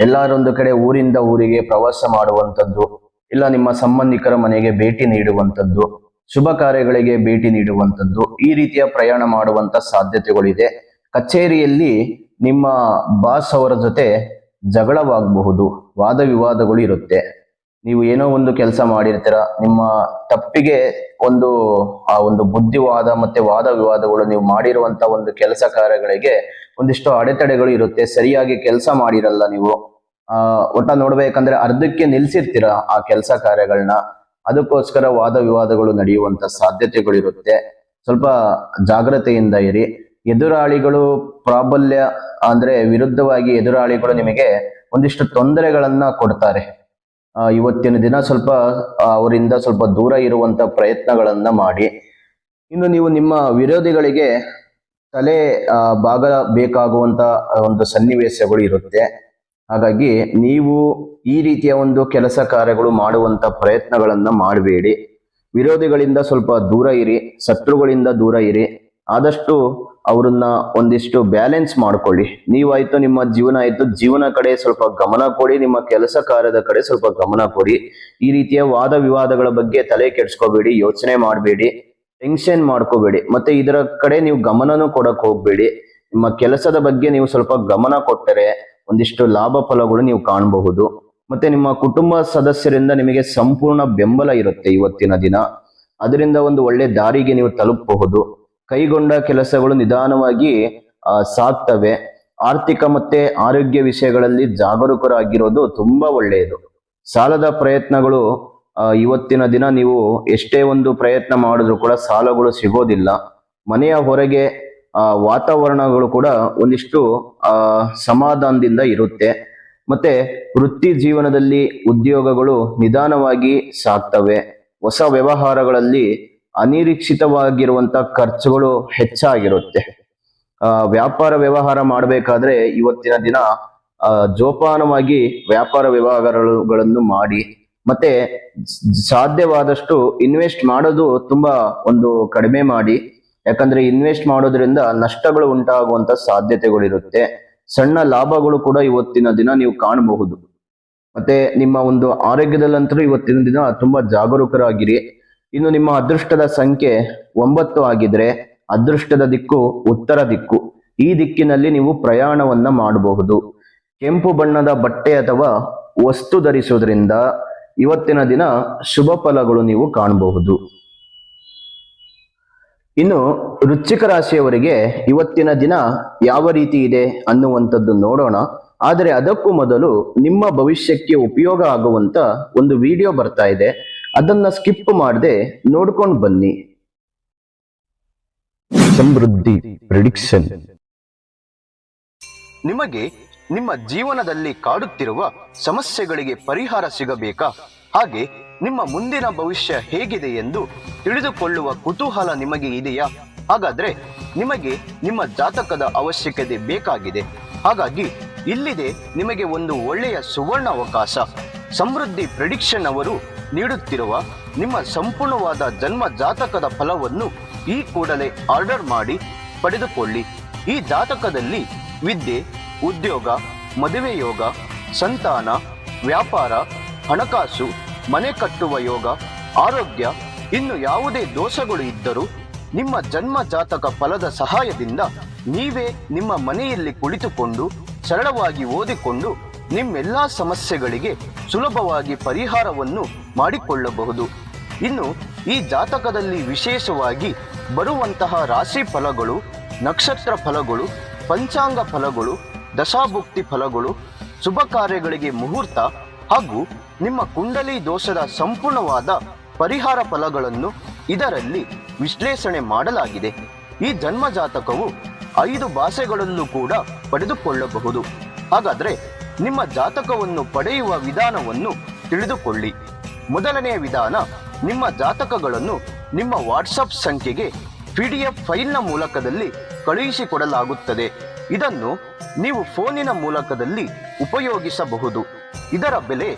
ಎಲ್ಲರೊಂದು ಕಡೆ ಊರಿಂದ ಊರಿಗೆ ಪ್ರವಾಸ ಮಾಡುವಂಥದ್ದು, ಇಲ್ಲ ನಿಮ್ಮ ಸಂಬಂಧಿಕರ ಮನೆಗೆ ಭೇಟಿ ನೀಡುವಂಥದ್ದು, ಶುಭ ಕಾರ್ಯಗಳಿಗೆ ಭೇಟಿ ನೀಡುವಂಥದ್ದು, ಈ ರೀತಿಯ ಪ್ರಯಾಣ ಮಾಡುವಂತ ಸಾಧ್ಯತೆಗಳಿದೆ. ಕಚೇರಿಯಲ್ಲಿ ನಿಮ್ಮ ಬಾಸ್ ಅವರ ಜೊತೆ ಜಗಳವಾಗಬಹುದು, ವಾದ ವಿವಾದಗಳು ಇರುತ್ತೆ. ನೀವು ಏನೋ ಒಂದು ಕೆಲಸ ಮಾಡಿರ್ತೀರ, ನಿಮ್ಮ ತಪ್ಪಿಗೆ ಆ ಒಂದು ಬುದ್ಧಿವಾದ ಮತ್ತೆ ವಾದ ವಿವಾದಗಳು, ನೀವು ಮಾಡಿರುವಂತ ಒಂದು ಕೆಲಸ ಕಾರ್ಯಗಳಿಗೆ ಒಂದಿಷ್ಟು ಅಡೆತಡೆಗಳು ಇರುತ್ತೆ. ಸರಿಯಾಗಿ ಕೆಲಸ ಮಾಡಿರಲ್ಲ ನೀವು. ಒಟ್ಟ ನೋಡ್ಬೇಕಂದ್ರೆ ಅರ್ಧಕ್ಕೆ ನಿಲ್ಸಿರ್ತೀರ ಆ ಕೆಲಸ ಕಾರ್ಯಗಳನ್ನ. ಅದಕ್ಕೋಸ್ಕರ ವಾದ ವಿವಾದಗಳು ನಡೆಯುವಂತ ಸಾಧ್ಯತೆಗಳಿರುತ್ತೆ. ಸ್ವಲ್ಪ ಜಾಗ್ರತೆಯಿಂದ ಇರಿ. ಎದುರಾಳಿಗಳು ಪ್ರಾಬಲ್ಯ ಅಂದ್ರೆ ವಿರುದ್ಧವಾಗಿ ಎದುರಾಳಿಗಳು ನಿಮಗೆ ಒಂದಿಷ್ಟು ತೊಂದರೆಗಳನ್ನ ಕೊಡ್ತಾರೆ. ಇವತ್ತಿನ ದಿನ ಸ್ವಲ್ಪ ಅವರಿಂದ ಸ್ವಲ್ಪ ದೂರ ಇರುವಂತ ಪ್ರಯತ್ನಗಳನ್ನ ಮಾಡಿ. ಇನ್ನು ನೀವು ನಿಮ್ಮ ವಿರೋಧಿಗಳಿಗೆ ತಲೆ ಬಾಗಬೇಕಾಗುವಂತ ಒಂದು ಸನ್ನಿವೇಶಗಳು ಇರುತ್ತೆ. ಹಾಗಾಗಿ ನೀವು ಈ ರೀತಿಯ ಒಂದು ಕೆಲಸ ಕಾರ್ಯಗಳು ಮಾಡುವಂತ ಪ್ರಯತ್ನಗಳನ್ನ ಮಾಡಬೇಡಿ. ವಿರೋಧಿಗಳಿಂದ ಸ್ವಲ್ಪ ದೂರ ಇರಿ, ಶತ್ರುಗಳಿಂದ ದೂರ ಇರಿ. ಆದಷ್ಟು ಅವ್ರನ್ನ ಒಂದಿಷ್ಟು ಬ್ಯಾಲೆನ್ಸ್ ಮಾಡ್ಕೊಳ್ಳಿ. ನೀವಾಯ್ತು, ನಿಮ್ಮ ಜೀವನ ಆಯ್ತು, ಜೀವನ ಕಡೆ ಸ್ವಲ್ಪ ಗಮನ ಕೊಡಿ, ನಿಮ್ಮ ಕೆಲಸ ಕಾರ್ಯದ ಕಡೆ ಸ್ವಲ್ಪ ಗಮನ ಕೊಡಿ. ಈ ರೀತಿಯ ವಾದ ವಿವಾದಗಳ ಬಗ್ಗೆ ತಲೆ ಕೆಡ್ಸ್ಕೋಬೇಡಿ, ಯೋಚನೆ ಮಾಡಬೇಡಿ, ಟೆನ್ಷನ್ ಮಾಡ್ಕೋಬೇಡಿ. ಮತ್ತೆ ಇದರ ಕಡೆ ನೀವು ಗಮನನೂ ಕೊಡಕ್ ಹೋಗ್ಬೇಡಿ. ನಿಮ್ಮ ಕೆಲಸದ ಬಗ್ಗೆ ನೀವು ಸ್ವಲ್ಪ ಗಮನ ಕೊಟ್ಟರೆ ಒಂದಿಷ್ಟು ಲಾಭ ಫಲಗಳು ನೀವು ಕಾಣಬಹುದು. ಮತ್ತೆ ನಿಮ್ಮ ಕುಟುಂಬ ಸದಸ್ಯರಿಂದ ನಿಮಗೆ ಸಂಪೂರ್ಣ ಬೆಂಬಲ ಇರುತ್ತೆ ಇವತ್ತಿನ ದಿನ. ಅದರಿಂದ ಒಂದು ಒಳ್ಳೆ ದಾರಿಗೆ ನೀವು ತಲುಪಬಹುದು. ಕೈಗೊಂಡ ಕೆಲಸಗಳು ನಿಧಾನವಾಗಿ ಸಾಗ್ತವೆ. ಆರ್ಥಿಕ ಮತ್ತೆ ಆರೋಗ್ಯ ವಿಷಯಗಳಲ್ಲಿ ಜಾಗರೂಕರಾಗಿರೋದು ತುಂಬಾ ಒಳ್ಳೆಯದು. ಸಾಲದ ಪ್ರಯತ್ನಗಳು ಇವತ್ತಿನ ದಿನ ನೀವು ಎಷ್ಟೇ ಒಂದು ಪ್ರಯತ್ನ ಮಾಡಿದ್ರು ಕೂಡ ಸಾಲಗಳು ಸಿಗೋದಿಲ್ಲ. ಮನೆಯ ಹೊರಗೆ ವಾತಾವರಣಗಳು ಕೂಡ ಒಂದಿಷ್ಟು ಸಮಾಧಾನದಿಂದ ಇರುತ್ತೆ. ಮತ್ತೆ ವೃತ್ತಿ ಜೀವನದಲ್ಲಿ ಉದ್ಯೋಗಗಳು ನಿಧಾನವಾಗಿ ಸಾಗ್ತವೆ. ಹೊಸ ವ್ಯವಹಾರಗಳಲ್ಲಿ ಅನಿರೀಕ್ಷಿತವಾಗಿರುವಂತ ಖರ್ಚುಗಳು ಹೆಚ್ಚಾಗಿರುತ್ತೆ. ವ್ಯಾಪಾರ ವ್ಯವಹಾರ ಮಾಡಬೇಕಾದ್ರೆ ಇವತ್ತಿನ ದಿನ ಜೋಪಾನವಾಗಿ ವ್ಯಾಪಾರ ವ್ಯವಹಾರಗಳನ್ನು ಮಾಡಿ. ಮತ್ತೆ ಸಾಧ್ಯವಾದಷ್ಟು ಇನ್ವೆಸ್ಟ್ ಮಾಡೋದು ತುಂಬಾ ಒಂದು ಕಡಿಮೆ ಮಾಡಿ. ಯಾಕಂದ್ರೆ ಇನ್ವೆಸ್ಟ್ ಮಾಡೋದ್ರಿಂದ ನಷ್ಟಗಳು ಉಂಟಾಗುವಂತ ಸಾಧ್ಯತೆಗಳಿರುತ್ತೆ. ಸಣ್ಣ ಲಾಭಗಳು ಕೂಡ ಇವತ್ತಿನ ದಿನ ನೀವು ಕಾಣಬಹುದು. ಮತ್ತೆ ನಿಮ್ಮ ಒಂದು ಆರೋಗ್ಯದಲ್ಲಂತೂ ಇವತ್ತಿನ ದಿನ ತುಂಬಾ ಜಾಗರೂಕರಾಗಿರಿ. ಇನ್ನು ನಿಮ್ಮ ಅದೃಷ್ಟದ ಸಂಖ್ಯೆ 9 ಆಗಿದ್ರೆ ಅದೃಷ್ಟದ ದಿಕ್ಕು ಉತ್ತರ ದಿಕ್ಕು. ಈ ದಿಕ್ಕಿನಲ್ಲಿ ನೀವು ಪ್ರಯಾಣವನ್ನ ಮಾಡಬಹುದು. ಕೆಂಪು ಬಣ್ಣದ ಬಟ್ಟೆ ಅಥವಾ ವಸ್ತು ಧರಿಸುವುದರಿಂದ ಇವತ್ತಿನ ದಿನ ಶುಭ ಫಲಗಳು ನೀವು ಕಾಣಬಹುದು. ಇನ್ನು ವೃಶ್ಚಿಕ ರಾಶಿಯವರಿಗೆ ಇವತ್ತಿನ ದಿನ ಯಾವ ರೀತಿ ಇದೆ ಅನ್ನುವಂಥದ್ದು ನೋಡೋಣ. ಆದರೆ ಅದಕ್ಕೂ ಮೊದಲು ನಿಮ್ಮ ಭವಿಷ್ಯಕ್ಕೆ ಉಪಯೋಗ ಆಗುವಂತ ಒಂದು ವಿಡಿಯೋ ಬರ್ತಾ ಇದೆ, ಅದನ್ನ ಸ್ಕಿಪ್ ಮಾಡದೆ ನೋಡ್ಕೊಂಡು ಬನ್ನಿ. ಸಮೃದ್ಧಿ ಪ್ರೆಡಿಕ್ಷನ್. ನಿಮಗೆ ನಿಮ್ಮ ಜೀವನದಲ್ಲಿ ಕಾಡುತ್ತಿರುವ ಸಮಸ್ಯೆಗಳಿಗೆ ಪರಿಹಾರ ಸಿಗಬೇಕಾ? ಹಾಗೆ ನಿಮ್ಮ ಮುಂದಿನ ಭವಿಷ್ಯ ಹೇಗಿದೆ ಎಂದು ತಿಳಿದುಕೊಳ್ಳುವ ಕುತೂಹಲ ನಿಮಗೆ ಇದೆಯಾ? ಹಾಗಾದ್ರೆ ನಿಮಗೆ ನಿಮ್ಮ ಜಾತಕದ ಅವಶ್ಯಕತೆ ಬೇಕಾಗಿದೆ. ಹಾಗಾಗಿ ಇಲ್ಲಿದೆ ನಿಮಗೆ ಒಂದು ಒಳ್ಳೆಯ ಸುವರ್ಣ ಅವಕಾಶ. ಸಮೃದ್ಧಿ ಪ್ರೆಡಿಕ್ಷನ್ ಅವರು ನೀಡುತ್ತಿರುವ ನಿಮ್ಮ ಸಂಪೂರ್ಣವಾದ ಜನ್ಮ ಜಾತಕದ ಫಲವನ್ನು ಈ ಕೂಡಲೇ ಆರ್ಡರ್ ಮಾಡಿ ಪಡೆದುಕೊಳ್ಳಿ. ಈ ಜಾತಕದಲ್ಲಿ ವಿದ್ಯೆ, ಉದ್ಯೋಗ, ಮದುವೆ ಯೋಗ, ಸಂತಾನ, ವ್ಯಾಪಾರ, ಹಣಕಾಸು, ಮನೆ ಕಟ್ಟುವ ಯೋಗ, ಆರೋಗ್ಯ, ಇನ್ನು ಯಾವುದೇ ದೋಷಗಳು ಇದ್ದರೂ ನಿಮ್ಮ ಜನ್ಮ ಜಾತಕ ಫಲದ ಸಹಾಯದಿಂದ ನೀವೇ ನಿಮ್ಮ ಮನೆಯಲ್ಲಿ ಕುಳಿತುಕೊಂಡು ಸರಳವಾಗಿ ಓದಿಕೊಂಡು ನಿಮ್ಮೆಲ್ಲಾ ಸಮಸ್ಯೆಗಳಿಗೆ ಸುಲಭವಾಗಿ ಪರಿಹಾರವನ್ನು ಮಾಡಿಕೊಳ್ಳಬಹುದು. ಇನ್ನು ಈ ಜಾತಕದಲ್ಲಿ ವಿಶೇಷವಾಗಿ ಬರುವಂತಹ ರಾಶಿ ಫಲಗಳು, ನಕ್ಷತ್ರ ಫಲಗಳು, ಪಂಚಾಂಗ ಫಲಗಳು, ದಶಾಭುಕ್ತಿ ಫಲಗಳು, ಶುಭ ಕಾರ್ಯಗಳಿಗೆ ಮುಹೂರ್ತ ಹಾಗೂ ನಿಮ್ಮ ಕುಂಡಲಿ ದೋಷದ ಸಂಪೂರ್ಣವಾದ ಪರಿಹಾರ ಫಲಗಳನ್ನು ಇದರಲ್ಲಿ ವಿಶ್ಲೇಷಣೆ ಮಾಡಲಾಗಿದೆ. ಈ ಜನ್ಮ ಜಾತಕವು 5 ಭಾಷೆಗಳಲ್ಲೂ ಕೂಡ ಪಡೆದುಕೊಳ್ಳಬಹುದು. ಹಾಗಾದ್ರೆ ನಿಮ್ಮ ಜಾತಕವನ್ನು ಪಡೆಯುವ ವಿಧಾನವನ್ನು ತಿಳಿದುಕೊಳ್ಳಿ. ಮೊದಲನೆಯ ವಿಧಾನ, ನಿಮ್ಮ ಜಾತಕಗಳನ್ನು ನಿಮ್ಮ ವಾಟ್ಸಪ್ ಸಂಖ್ಯೆಗೆ PDF ಫೈಲ್ನ ಮೂಲಕದಲ್ಲಿ ಕಳುಹಿಸಿಕೊಡಲಾಗುತ್ತದೆ. ಇದನ್ನು ನೀವು ಫೋನಿನ ಮೂಲಕದಲ್ಲಿ ಉಪಯೋಗಿಸಬಹುದು. ಇದರ ಬೆಲೆ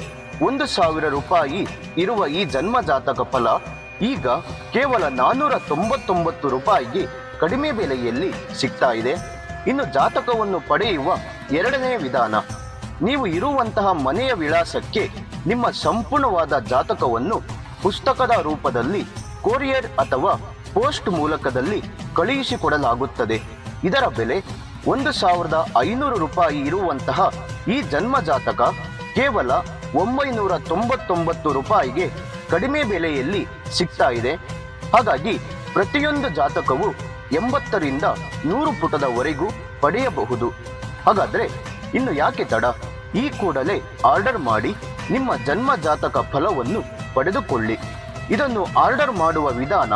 1,000 ರೂಪಾಯಿ ಇರುವ ಈ ಜನ್ಮ ಜಾತಕ ಫಲ ಈಗ ಕೇವಲ 499 ರೂಪಾಯಿಗೆ ಕಡಿಮೆ ಬೆಲೆಯಲ್ಲಿ ಸಿಗ್ತಾ ಇದೆ. ಇನ್ನು ಜಾತಕವನ್ನು ಪಡೆಯುವ ಎರಡನೇ ವಿಧಾನ, ನೀವು ಇರುವಂತಹ ಮನೆಯ ವಿಳಾಸಕ್ಕೆ ನಿಮ್ಮ ಸಂಪೂರ್ಣವಾದ ಜಾತಕವನ್ನು ಪುಸ್ತಕದ ರೂಪದಲ್ಲಿ ಕೊರಿಯರ್ ಅಥವಾ ಪೋಸ್ಟ್ ಮೂಲಕದಲ್ಲಿ ಕಳುಹಿಸಿಕೊಡಲಾಗುತ್ತದೆ. ಇದರ ಬೆಲೆ 1,500 ರೂಪಾಯಿ ಇರುವಂತಹ ಈ ಜನ್ಮ ಜಾತಕ ಕೇವಲ 999 ರೂಪಾಯಿಗೆ ಕಡಿಮೆ ಬೆಲೆಯಲ್ಲಿ ಸಿಗ್ತಾ ಇದೆ. ಹಾಗಾಗಿ ಪ್ರತಿಯೊಂದು ಜಾತಕವು 80ರಿಂದ 100 ಪುಟದವರೆಗೂ ಪಡೆಯಬಹುದು. ಹಾಗಾದ್ರೆ ಇನ್ನು ಯಾಕೆ ತಡ? ಈ ಕೂಡಲೇ ಆರ್ಡರ್ ಮಾಡಿ ನಿಮ್ಮ ಜನ್ಮ ಜಾತಕ ಫಲವನ್ನು ಪಡೆದುಕೊಳ್ಳಿ. ಇದನ್ನು ಆರ್ಡರ್ ಮಾಡುವ ವಿಧಾನ: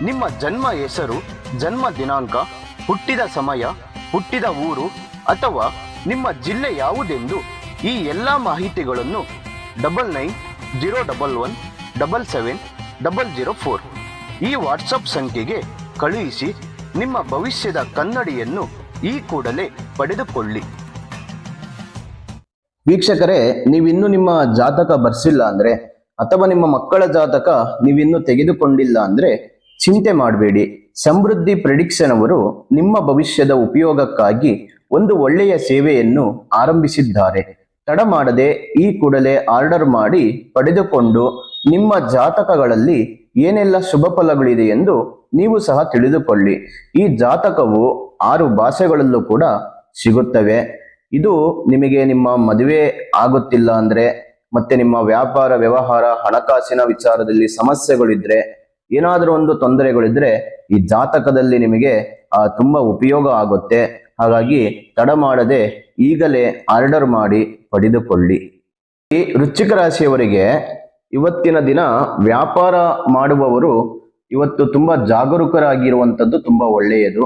ನಿಮ್ಮ ಜನ್ಮ ಹೆಸರು, ಜನ್ಮ ದಿನಾಂಕ, ಹುಟ್ಟಿದ ಸಮಯ, ಹುಟ್ಟಿದ ಊರು ಅಥವಾ ನಿಮ್ಮ ಜಿಲ್ಲೆ ಯಾವುದೆಂದು ಈ ಎಲ್ಲ ಮಾಹಿತಿಗಳನ್ನು 9901177004 ಈ ವಾಟ್ಸಪ್ ಸಂಖ್ಯೆಗೆ ಕಳುಹಿಸಿ ನಿಮ್ಮ ಭವಿಷ್ಯದ ಕನ್ನಡಿಯನ್ನು ಈ ಕೂಡಲೇ ಪಡೆದುಕೊಳ್ಳಿ. ವೀಕ್ಷಕರೇ, ನೀವಿನ್ನೂ ನಿಮ್ಮ ಜಾತಕ ಬರ್ಸಿಲ್ಲ ಅಂದ್ರೆ ಅಥವಾ ನಿಮ್ಮ ಮಕ್ಕಳ ಜಾತಕ ನೀವಿನ್ನೂ ತೆಗೆದುಕೊಂಡಿಲ್ಲ ಅಂದ್ರೆ ಚಿಂತೆ ಮಾಡಬೇಡಿ. ಸಮೃದ್ಧಿ ಪ್ರೆಡಿಕ್ಷನ್ ಅವರು ನಿಮ್ಮ ಭವಿಷ್ಯದ ಉಪಯೋಗಕ್ಕಾಗಿ ಒಂದು ಒಳ್ಳೆಯ ಸೇವೆಯನ್ನು ಆರಂಭಿಸಿದ್ದಾರೆ. ತಡ ಮಾಡದೆ ಈ ಕೂಡಲೇ ಆರ್ಡರ್ ಮಾಡಿ ಪಡೆದುಕೊಂಡು ನಿಮ್ಮ ಜಾತಕಗಳಲ್ಲಿ ಏನೆಲ್ಲ ಶುಭ ಫಲಗಳಿದೆ ಎಂದು ನೀವು ಸಹ ತಿಳಿದುಕೊಳ್ಳಿ. ಈ ಜಾತಕವು 6 ಭಾಷೆಗಳಲ್ಲೂ ಕೂಡ ಸಿಗುತ್ತವೆ. ಇದು ನಿಮಗೆ ನಿಮ್ಮ ಮದುವೆ ಆಗುತ್ತಿಲ್ಲ ಅಂದ್ರೆ, ಮತ್ತೆ ನಿಮ್ಮ ವ್ಯಾಪಾರ ವ್ಯವಹಾರ ಹಣಕಾಸಿನ ವಿಚಾರದಲ್ಲಿ ಸಮಸ್ಯೆಗಳಿದ್ರೆ, ಏನಾದರೂ ಒಂದು ತೊಂದರೆಗಳಿದ್ರೆ ಈ ಜಾತಕದಲ್ಲಿ ನಿಮಗೆ ತುಂಬಾ ಉಪಯೋಗ ಆಗುತ್ತೆ. ಹಾಗಾಗಿ ತಡ ಮಾಡದೆ ಈಗಲೇ ಆರ್ಡರ್ ಮಾಡಿ ಪಡೆದುಕೊಳ್ಳಿ. ಈ ವೃಶ್ಚಿಕ ರಾಶಿಯವರಿಗೆ ಇವತ್ತಿನ ದಿನ ವ್ಯಾಪಾರ ಮಾಡುವವರು ಇವತ್ತು ತುಂಬಾ ಜಾಗರೂಕರಾಗಿರುವಂಥದ್ದು ತುಂಬಾ ಒಳ್ಳೆಯದು.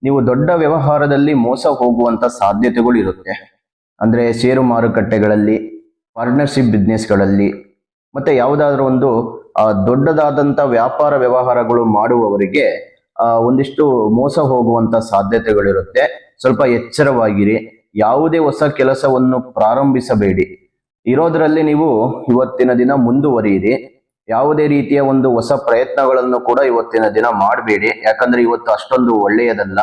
ನೀವು ದೊಡ್ಡ ವ್ಯವಹಾರದಲ್ಲಿ ಮೋಸ ಹೋಗುವಂತ ಸಾಧ್ಯತೆಗಳು ಇರುತ್ತೆ. ಅಂದ್ರೆ ಷೇರು ಮಾರುಕಟ್ಟೆಗಳಲ್ಲಿ, ಪಾರ್ಟ್ನರ್ಶಿಪ್ ಬಿಸ್ನೆಸ್ಗಳಲ್ಲಿ, ಮತ್ತೆ ಯಾವುದಾದ್ರೂ ಒಂದು ದೊಡ್ಡದಾದಂತ ವ್ಯಾಪಾರ ವ್ಯವಹಾರಗಳು ಮಾಡುವವರಿಗೆ ಒಂದಿಷ್ಟು ಮೋಸ ಹೋಗುವಂತ ಸಾಧ್ಯತೆಗಳಿರುತ್ತೆ. ಸ್ವಲ್ಪ ಎಚ್ಚರವಾಗಿರಿ. ಯಾವುದೇ ಹೊಸ ಕೆಲಸವನ್ನು ಪ್ರಾರಂಭಿಸಬೇಡಿ. ಇರೋದ್ರಲ್ಲಿ ನೀವು ಇವತ್ತಿನ ದಿನ ಮುಂದುವರಿಯಿರಿ. ಯಾವುದೇ ರೀತಿಯ ಒಂದು ಹೊಸ ಪ್ರಯತ್ನಗಳನ್ನು ಕೂಡ ಇವತ್ತಿನ ದಿನ ಮಾಡಬೇಡಿ. ಯಾಕಂದ್ರೆ ಇವತ್ತು ಅಷ್ಟೊಂದು ಒಳ್ಳೆಯದಲ್ಲ.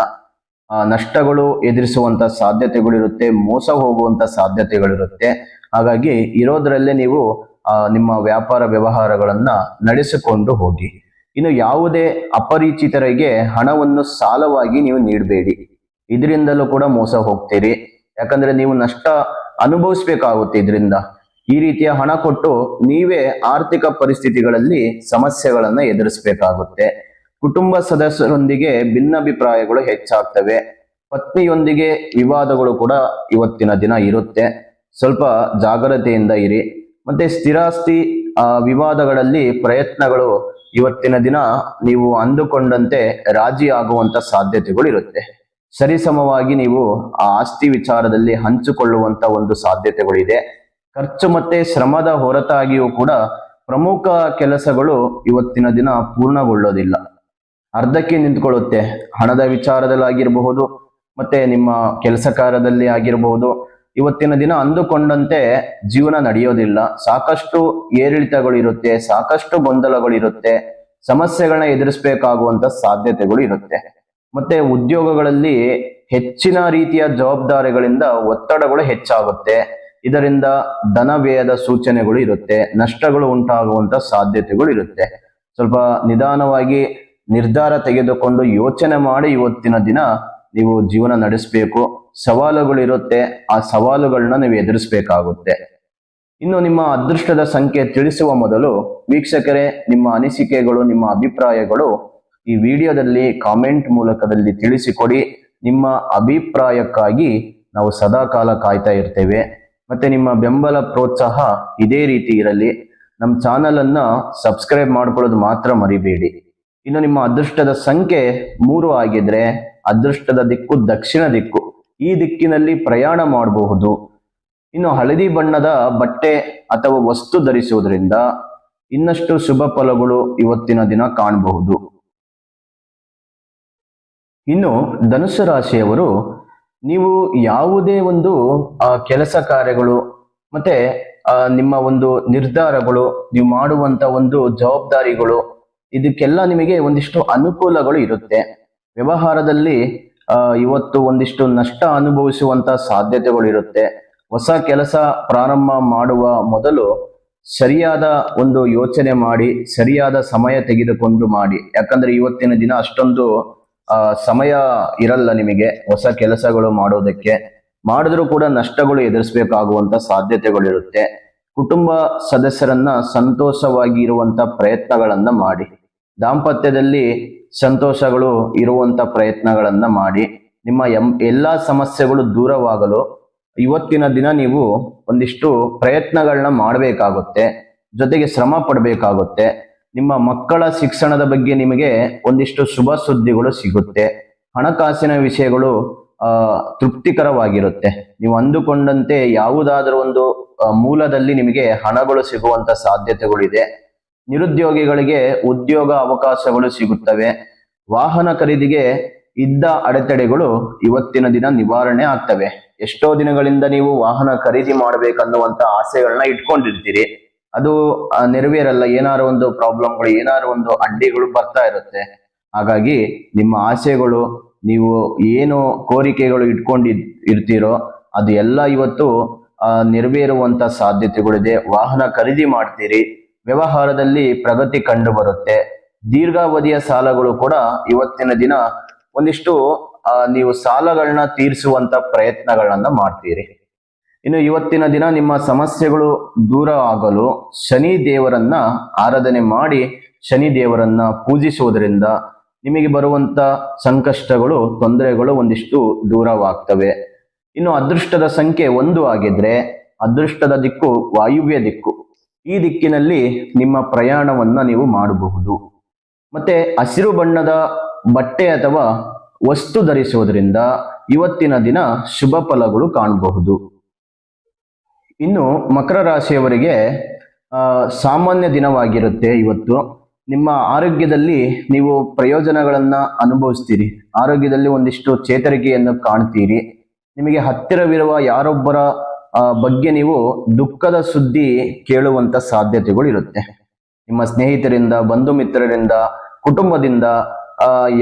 ನಷ್ಟಗಳು ಎದುರಿಸುವಂತ ಸಾಧ್ಯತೆಗಳಿರುತ್ತೆ, ಮೋಸ ಹೋಗುವಂತ ಸಾಧ್ಯತೆಗಳಿರುತ್ತೆ. ಹಾಗಾಗಿ ಇರೋದ್ರಲ್ಲೇ ನೀವು ನಿಮ್ಮ ವ್ಯಾಪಾರ ವ್ಯವಹಾರಗಳನ್ನ ನಡೆಸಿಕೊಂಡು ಹೋಗಿ. ಇನ್ನು ಯಾವುದೇ ಅಪರಿಚಿತರಿಗೆ ಹಣವನ್ನು ಸಾಲವಾಗಿ ನೀವು ನೀಡಬೇಡಿ. ಇದರಿಂದಲೂ ಕೂಡ ಮೋಸ ಹೋಗ್ತೀರಿ. ಯಾಕಂದ್ರೆ ನೀವು ನಷ್ಟ ಅನುಭವಿಸ್ಬೇಕಾಗುತ್ತೆ. ಇದರಿಂದ ಈ ರೀತಿಯ ಹಣ ಕೊಟ್ಟು ನೀವೇ ಆರ್ಥಿಕ ಪರಿಸ್ಥಿತಿಗಳಲ್ಲಿ ಸಮಸ್ಯೆಗಳನ್ನ ಎದುರಿಸಬೇಕಾಗುತ್ತೆ. ಕುಟುಂಬ ಸದಸ್ಯರೊಂದಿಗೆ ಭಿನ್ನಾಭಿಪ್ರಾಯಗಳು ಹೆಚ್ಚಾಗ್ತವೆ. ಪತ್ನಿಯೊಂದಿಗೆ ವಿವಾದಗಳು ಕೂಡ ಇವತ್ತಿನ ದಿನ ಇರುತ್ತೆ. ಸ್ವಲ್ಪ ಜಾಗ್ರತೆಯಿಂದ ಇರಿ. ಮತ್ತೆ ಸ್ಥಿರಾಸ್ತಿ ವಿವಾದಗಳಲ್ಲಿ ಪ್ರಯತ್ನಗಳು ಇವತ್ತಿನ ದಿನ ನೀವು ಅಂದುಕೊಂಡಂತೆ ರಾಜಿ ಆಗುವಂತ ಸಾಧ್ಯತೆಗಳು ಇರುತ್ತೆ. ಸರಿಸಮವಾಗಿ ನೀವು ಆ ಆಸ್ತಿ ವಿಚಾರದಲ್ಲಿ ಹಂಚಿಕೊಳ್ಳುವಂತ ಒಂದು ಸಾಧ್ಯತೆಗಳಿದೆ. ಖರ್ಚು ಮತ್ತೆ ಶ್ರಮದ ಹೊರತಾಗಿಯೂ ಕೂಡ ಪ್ರಮುಖ ಕೆಲಸಗಳು ಇವತ್ತಿನ ದಿನ ಪೂರ್ಣಗೊಳ್ಳೋದಿಲ್ಲ, ಅರ್ಧಕ್ಕೆ ನಿಂತ್ಕೊಳ್ಳುತ್ತೆ. ಹಣದ ವಿಚಾರದಲ್ಲಿ ಆಗಿರಬಹುದು, ಮತ್ತೆ ನಿಮ್ಮ ಕೆಲಸ ಕಾರ್ಯದಲ್ಲಿ ಆಗಿರಬಹುದು. ಇವತ್ತಿನ ದಿನ ಅಂದುಕೊಂಡಂತೆ ಜೀವನ ನಡೆಯೋದಿಲ್ಲ. ಸಾಕಷ್ಟು ಏರಿಳಿತಗಳು ಇರುತ್ತೆ, ಸಾಕಷ್ಟು ಗೊಂದಲಗಳಿರುತ್ತೆ, ಸಮಸ್ಯೆಗಳನ್ನ ಎದುರಿಸಬೇಕಾಗುವಂತ ಸಾಧ್ಯತೆಗಳು ಇರುತ್ತೆ. ಮತ್ತೆ ಉದ್ಯೋಗಗಳಲ್ಲಿ ಹೆಚ್ಚಿನ ರೀತಿಯ ಜವಾಬ್ದಾರಿಗಳಿಂದ ಒತ್ತಡಗಳು ಹೆಚ್ಚಾಗುತ್ತೆ. ಇದರಿಂದ ಧನ ವ್ಯಯದ ಸೂಚನೆಗಳು ಇರುತ್ತೆ, ನಷ್ಟಗಳು ಉಂಟಾಗುವಂತ ಸಾಧ್ಯತೆಗಳು ಇರುತ್ತೆ. ಸ್ವಲ್ಪ ನಿಧಾನವಾಗಿ ನಿರ್ಧಾರ ತೆಗೆದುಕೊಂಡು ಯೋಚನೆ ಮಾಡಿ ಇವತ್ತಿನ ದಿನ ನೀವು ಜೀವನ ನಡೆಸಬೇಕು. ಸವಾಲುಗಳಿರುತ್ತೆ, ಆ ಸವಾಲುಗಳನ್ನ ನೀವು ಎದುರಿಸಬೇಕಾಗುತ್ತೆ. ಇನ್ನು ನಿಮ್ಮ ಅದೃಷ್ಟದ ಸಂಖ್ಯೆ ತಿಳಿಸುವ ಮೊದಲು ವೀಕ್ಷಕರೇ, ನಿಮ್ಮ ಅನಿಸಿಕೆಗಳು, ನಿಮ್ಮ ಅಭಿಪ್ರಾಯಗಳು ಈ ವಿಡಿಯೋದಲ್ಲಿ ಕಾಮೆಂಟ್ ಮೂಲಕದಲ್ಲಿ ತಿಳಿಸಿಕೊಡಿ. ನಿಮ್ಮ ಅಭಿಪ್ರಾಯಕ್ಕಾಗಿ ನಾವು ಸದಾಕಾಲ ಕಾಯ್ತಾ ಇರ್ತೇವೆ. ಮತ್ತೆ ನಿಮ್ಮ ಬೆಂಬಲ ಪ್ರೋತ್ಸಾಹ ಇದೇ ರೀತಿ ಇರಲಿ. ನಮ್ಮ ಚಾನಲ್ ಅನ್ನ ಸಬ್ಸ್ಕ್ರೈಬ್ ಮಾಡ್ಕೊಳ್ಳೋದು ಮಾತ್ರ ಮರಿಬೇಡಿ. ಇನ್ನು ನಿಮ್ಮ ಅದೃಷ್ಟದ ಸಂಖ್ಯೆ 3 ಆಗಿದ್ರೆ ಅದೃಷ್ಟದ ದಿಕ್ಕು ದಕ್ಷಿಣ ದಿಕ್ಕು. ಈ ದಿಕ್ಕಿನಲ್ಲಿ ಪ್ರಯಾಣ ಮಾಡಬಹುದು. ಇನ್ನು ಹಳದಿ ಬಣ್ಣದ ಬಟ್ಟೆ ಅಥವಾ ವಸ್ತು ಧರಿಸುವುದರಿಂದ ಇನ್ನಷ್ಟು ಶುಭ ಫಲಗಳು ಇವತ್ತಿನ ದಿನ ಕಾಣಬಹುದು. ಇನ್ನು ಧನುಸ್ಸು ರಾಶಿಯವರು, ನೀವು ಯಾವುದೇ ಒಂದು ಕೆಲಸ ಕಾರ್ಯಗಳು ಮತ್ತೆ ನಿಮ್ಮ ಒಂದು ನಿರ್ಧಾರಗಳು, ನೀವು ಮಾಡುವಂತ ಒಂದು ಜವಾಬ್ದಾರಿಗಳು, ಇದಕ್ಕೆಲ್ಲ ನಿಮಗೆ ಒಂದಿಷ್ಟು ಅನುಕೂಲಗಳು ಇರುತ್ತೆ. ವ್ಯವಹಾರದಲ್ಲಿ ಇವತ್ತು ಒಂದಿಷ್ಟು ನಷ್ಟ ಅನುಭವಿಸುವಂತ ಸಾಧ್ಯತೆಗಳು ಇರುತ್ತೆ. ಹೊಸ ಕೆಲಸ ಪ್ರಾರಂಭ ಮಾಡುವ ಮೊದಲು ಸರಿಯಾದ ಒಂದು ಯೋಚನೆ ಮಾಡಿ ಸರಿಯಾದ ಸಮಯ ತೆಗೆದುಕೊಂಡು ಮಾಡಿ. ಯಾಕಂದ್ರೆ ಇವತ್ತಿನ ದಿನ ಅಷ್ಟೊಂದು ಸಮಯ ಇರಲ್ಲ ನಿಮಗೆ ಹೊಸ ಕೆಲಸಗಳು ಮಾಡೋದಕ್ಕೆ. ಮಾಡಿದ್ರೂ ಕೂಡ ನಷ್ಟಗಳು ಎದುರಿಸಬೇಕಾಗುವಂತ ಸಾಧ್ಯತೆಗಳಿರುತ್ತೆ. ಕುಟುಂಬ ಸದಸ್ಯರನ್ನ ಸಂತೋಷವಾಗಿ ಇರುವಂತ ಪ್ರಯತ್ನಗಳನ್ನ ಮಾಡಿ. ದಾಂಪತ್ಯದಲ್ಲಿ ಸಂತೋಷಗಳು ಇರುವಂತ ಪ್ರಯತ್ನಗಳನ್ನ ಮಾಡಿ. ನಿಮ್ಮ ಎಲ್ಲಾ ಸಮಸ್ಯೆಗಳು ದೂರವಾಗಲು ಇವತ್ತಿನ ದಿನ ನೀವು ಒಂದಿಷ್ಟು ಪ್ರಯತ್ನಗಳನ್ನ ಮಾಡಬೇಕಾಗುತ್ತೆ, ಜೊತೆಗೆ ಶ್ರಮ ಪಡಬೇಕಾಗುತ್ತೆ. ನಿಮ್ಮ ಮಕ್ಕಳ ಶಿಕ್ಷಣದ ಬಗ್ಗೆ ನಿಮಗೆ ಒಂದಿಷ್ಟು ಶುಭ ಸುದ್ದಿಗಳು ಸಿಗುತ್ತೆ. ಹಣಕಾಸಿನ ವಿಷಯಗಳು ತೃಪ್ತಿಕರವಾಗಿರುತ್ತೆ. ನೀವು ಅಂದುಕೊಂಡಂತೆ ಯಾವುದಾದ್ರೂ ಒಂದು ಮೂಲದಲ್ಲಿ ನಿಮಗೆ ಹಣಗಳು ಸಿಗುವಂತ ಸಾಧ್ಯತೆಗಳಿದೆ. ನಿರುದ್ಯೋಗಿಗಳಿಗೆ ಉದ್ಯೋಗ ಅವಕಾಶಗಳು ಸಿಗುತ್ತವೆ. ವಾಹನ ಖರೀದಿಗೆ ಇದ್ದ ಅಡೆತಡೆಗಳು ಇವತ್ತಿನ ದಿನ ನಿವಾರಣೆ ಆಗ್ತವೆ. ಎಷ್ಟೋ ದಿನಗಳಿಂದ ನೀವು ವಾಹನ ಖರೀದಿ ಮಾಡ್ಬೇಕನ್ನುವಂತ ಆಸೆಗಳನ್ನ ಇಟ್ಕೊಂಡಿರ್ತೀರಿ, ಅದು ನೆರವೇರಲ್ಲ. ಏನಾರು ಒಂದು ಪ್ರಾಬ್ಲಮ್ಗಳು, ಏನಾರು ಒಂದು ಅಡ್ಡಿಗಳು ಬರ್ತಾ ಇರುತ್ತೆ. ಹಾಗಾಗಿ ನಿಮ್ಮ ಆಸೆಗಳು, ನೀವು ಏನು ಕೋರಿಕೆಗಳು ಇರ್ತೀರೋ ಅದು ಎಲ್ಲ ಇವತ್ತು ನೆರವೇರುವಂತ ಸಾಧ್ಯತೆಗಳಿದೆ. ವಾಹನ ಖರೀದಿ ಮಾಡ್ತೀರಿ, ವ್ಯವಹಾರದಲ್ಲಿ ಪ್ರಗತಿ ಕಂಡು ಬರುತ್ತೆ. ದೀರ್ಘಾವಧಿಯ ಸಾಲಗಳು ಕೂಡ ಇವತ್ತಿನ ದಿನ ಒಂದಿಷ್ಟು ನೀವು ಸಾಲಗಳನ್ನ ತೀರಿಸುವಂತ ಪ್ರಯತ್ನಗಳನ್ನ ಮಾಡ್ತೀರಿ. ಇನ್ನು ಇವತ್ತಿನ ದಿನ ನಿಮ್ಮ ಸಮಸ್ಯೆಗಳು ದೂರ ಆಗಲು ಶನಿ ದೇವರನ್ನ ಆರಾಧನೆ ಮಾಡಿ, ಶನಿ ದೇವರನ್ನ ಪೂಜಿಸುವುದರಿಂದ ನಿಮಗೆ ಬರುವಂತ ಸಂಕಷ್ಟಗಳು, ತೊಂದರೆಗಳು ಒಂದಿಷ್ಟು ದೂರವಾಗ್ತವೆ. ಇನ್ನು ಅದೃಷ್ಟದ ಸಂಖ್ಯೆ 1 ಆಗಿದ್ರೆ ಅದೃಷ್ಟದ ದಿಕ್ಕು ವಾಯುವ್ಯ ದಿಕ್ಕು. ಈ ದಿಕ್ಕಿನಲ್ಲಿ ನಿಮ್ಮ ಪ್ರಯಾಣವನ್ನ ನೀವು ಮಾಡಬಹುದು. ಮತ್ತೆ ಹಸಿರು ಬಣ್ಣದ ಬಟ್ಟೆ ಅಥವಾ ವಸ್ತು ಧರಿಸುವುದರಿಂದ ಇವತ್ತಿನ ದಿನ ಶುಭ ಫಲಗಳು ಕಾಣಬಹುದು. ಇನ್ನು ಮಕರ ರಾಶಿಯವರಿಗೆ ಸಾಮಾನ್ಯ ದಿನವಾಗಿರುತ್ತೆ ಇವತ್ತು. ನಿಮ್ಮ ಆರೋಗ್ಯದಲ್ಲಿ ನೀವು ಪ್ರಯೋಜನಗಳನ್ನ ಅನುಭವಿಸ್ತೀರಿ. ಆರೋಗ್ಯದಲ್ಲಿ ಒಂದಿಷ್ಟು ಚೇತರಿಕೆಯನ್ನು ಕಾಣ್ತೀರಿ. ನಿಮಗೆ ಹತ್ತಿರವಿರುವ ಯಾರೊಬ್ಬರ ಬಗ್ಗೆ ನೀವು ದುಃಖದ ಸುದ್ದಿ ಕೇಳುವಂತ ಸಾಧ್ಯತೆಗಳು ಇರುತ್ತೆ. ನಿಮ್ಮ ಸ್ನೇಹಿತರಿಂದ, ಬಂಧು ಮಿತ್ರರಿಂದ, ಕುಟುಂಬದಿಂದ,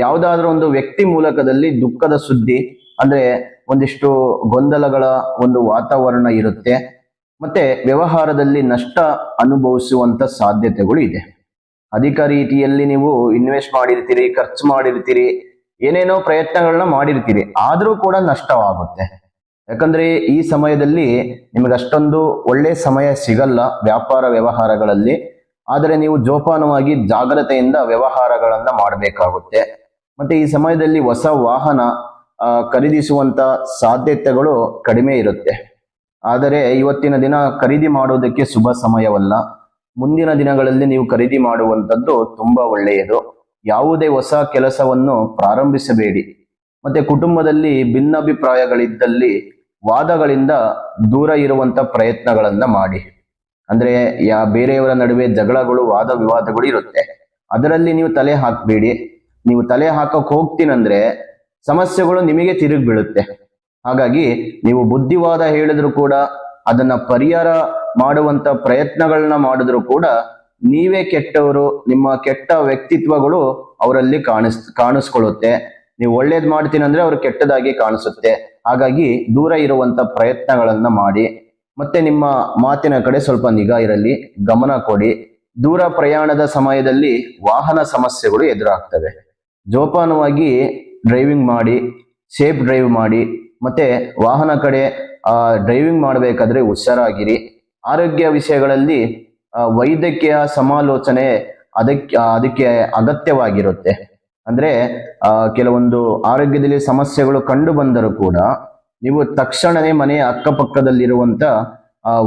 ಯಾವುದಾದ್ರೂ ಒಂದು ವ್ಯಕ್ತಿ ಮೂಲಕದಲ್ಲಿ ದುಃಖದ ಸುದ್ದಿ, ಅಂದ್ರೆ ಒಂದಿಷ್ಟು ಗೊಂದಲಗಳ ಒಂದು ವಾತಾವರಣ ಇರುತ್ತೆ. ಮತ್ತೆ ವ್ಯವಹಾರದಲ್ಲಿ ನಷ್ಟ ಅನುಭವಿಸುವಂತ ಸಾಧ್ಯತೆಗಳು ಇದೆ. ಅಧಿಕ ರೀತಿಯಲ್ಲಿ ನೀವು ಇನ್ವೆಸ್ಟ್ ಮಾಡಿರ್ತೀರಿ, ಖರ್ಚು ಮಾಡಿರ್ತೀರಿ, ಏನೇನೋ ಪ್ರಯತ್ನಗಳನ್ನ ಮಾಡಿರ್ತೀರಿ, ಆದ್ರೂ ಕೂಡ ನಷ್ಟವಾಗುತ್ತೆ. ಯಾಕಂದ್ರೆ ಈ ಸಮಯದಲ್ಲಿ ನಿಮಗೆ ಅಷ್ಟೊಂದು ಒಳ್ಳೆ ಸಮಯ ಸಿಗಲ್ಲ ವ್ಯಾಪಾರ ವ್ಯವಹಾರಗಳಲ್ಲಿ. ಆದರೆ ನೀವು ಜೋಪಾನವಾಗಿ ಜಾಗ್ರತೆಯಿಂದ ವ್ಯವಹಾರಗಳನ್ನ ಮಾಡಬೇಕಾಗುತ್ತೆ. ಮತ್ತೆ ಈ ಸಮಯದಲ್ಲಿ ಹೊಸ ವಾಹನ ಖರೀದಿಸುವಂತ ಸಾಧ್ಯತೆಗಳು ಕಡಿಮೆ ಇರುತ್ತೆ. ಆದರೆ ಇವತ್ತಿನ ದಿನ ಖರೀದಿ ಮಾಡುವುದಕ್ಕೆ ಶುಭ ಸಮಯವಲ್ಲ. ಮುಂದಿನ ದಿನಗಳಲ್ಲಿ ನೀವು ಖರೀದಿ ಮಾಡುವಂಥದ್ದು ತುಂಬಾ ಒಳ್ಳೆಯದು. ಯಾವುದೇ ಹೊಸ ಕೆಲಸವನ್ನು ಪ್ರಾರಂಭಿಸಬೇಡಿ. ಮತ್ತೆ ಕುಟುಂಬದಲ್ಲಿ ಭಿನ್ನಾಭಿಪ್ರಾಯಗಳಿದ್ದಲ್ಲಿ ವಾದಗಳಿಂದ ದೂರ ಇರುವಂತ ಪ್ರಯತ್ನಗಳನ್ನ ಮಾಡಿ. ಅಂದ್ರೆ ಬೇರೆಯವರ ನಡುವೆ ಜಗಳಗಳು, ವಾದ ವಿವಾದಗಳು ಇರುತ್ತೆ, ಅದರಲ್ಲಿ ನೀವು ತಲೆ ಹಾಕಬೇಡಿ. ನೀವು ತಲೆ ಹಾಕಕ್ ಹೋಗ್ತೀನಂದ್ರೆ ಸಮಸ್ಯೆಗಳು ನಿಮಗೆ ತಿರುಗಿ ಬೀಳುತ್ತೆ. ಹಾಗಾಗಿ ನೀವು ಬುದ್ಧಿವಾದ ಹೇಳಿದ್ರು ಕೂಡ, ಅದನ್ನ ಪರಿಹಾರ ಮಾಡುವಂತ ಪ್ರಯತ್ನಗಳನ್ನ ಮಾಡಿದ್ರು ಕೂಡ ನೀವೇ ಕೆಟ್ಟವರು, ನಿಮ್ಮ ಕೆಟ್ಟ ವ್ಯಕ್ತಿತ್ವಗಳು ಅವರಲ್ಲಿ ಕಾಣಿಸ್ಕೊಳ್ಳುತ್ತೆ. ನೀವು ಒಳ್ಳೇದ್ ಮಾಡ್ತೀನಂದ್ರೆ ಅವ್ರು ಕೆಟ್ಟದಾಗಿ ಕಾಣಿಸುತ್ತೆ. ಹಾಗಾಗಿ ದೂರ ಇರುವಂತ ಪ್ರಯತ್ನಗಳನ್ನ ಮಾಡಿ. ಮತ್ತೆ ನಿಮ್ಮ ಮಾತಿನ ಕಡೆ ಸ್ವಲ್ಪ ನಿಗಾ ಇರಲಿ, ಗಮನ ಕೊಡಿ. ದೂರ ಪ್ರಯಾಣದ ಸಮಯದಲ್ಲಿ ವಾಹನ ಸಮಸ್ಯೆಗಳು ಎದುರಾಗ್ತವೆ. ಜೋಪಾನವಾಗಿ ಡ್ರೈವಿಂಗ್ ಮಾಡಿ, ಸೇಫ್ ಡ್ರೈವ್ ಮಾಡಿ. ಮತ್ತೆ ವಾಹನ ಕಡೆ ಡ್ರೈವಿಂಗ್ ಮಾಡಬೇಕಾದ್ರೆ ಹುಷಾರಾಗಿರಿ. ಆರೋಗ್ಯ ವಿಷಯಗಳಲ್ಲಿ ವೈದ್ಯಕೀಯ ಸಮಾಲೋಚನೆ ಅದಕ್ಕೆ ಅಗತ್ಯವಾಗಿರುತ್ತೆ. ಅಂದ್ರೆ ಕೆಲವೊಂದು ಆರೋಗ್ಯದಲ್ಲಿ ಸಮಸ್ಯೆಗಳು ಕಂಡು ಬಂದರೂ ಕೂಡ ನೀವು ತಕ್ಷಣವೇ ಮನೆಯ ಅಕ್ಕಪಕ್ಕದಲ್ಲಿರುವಂತ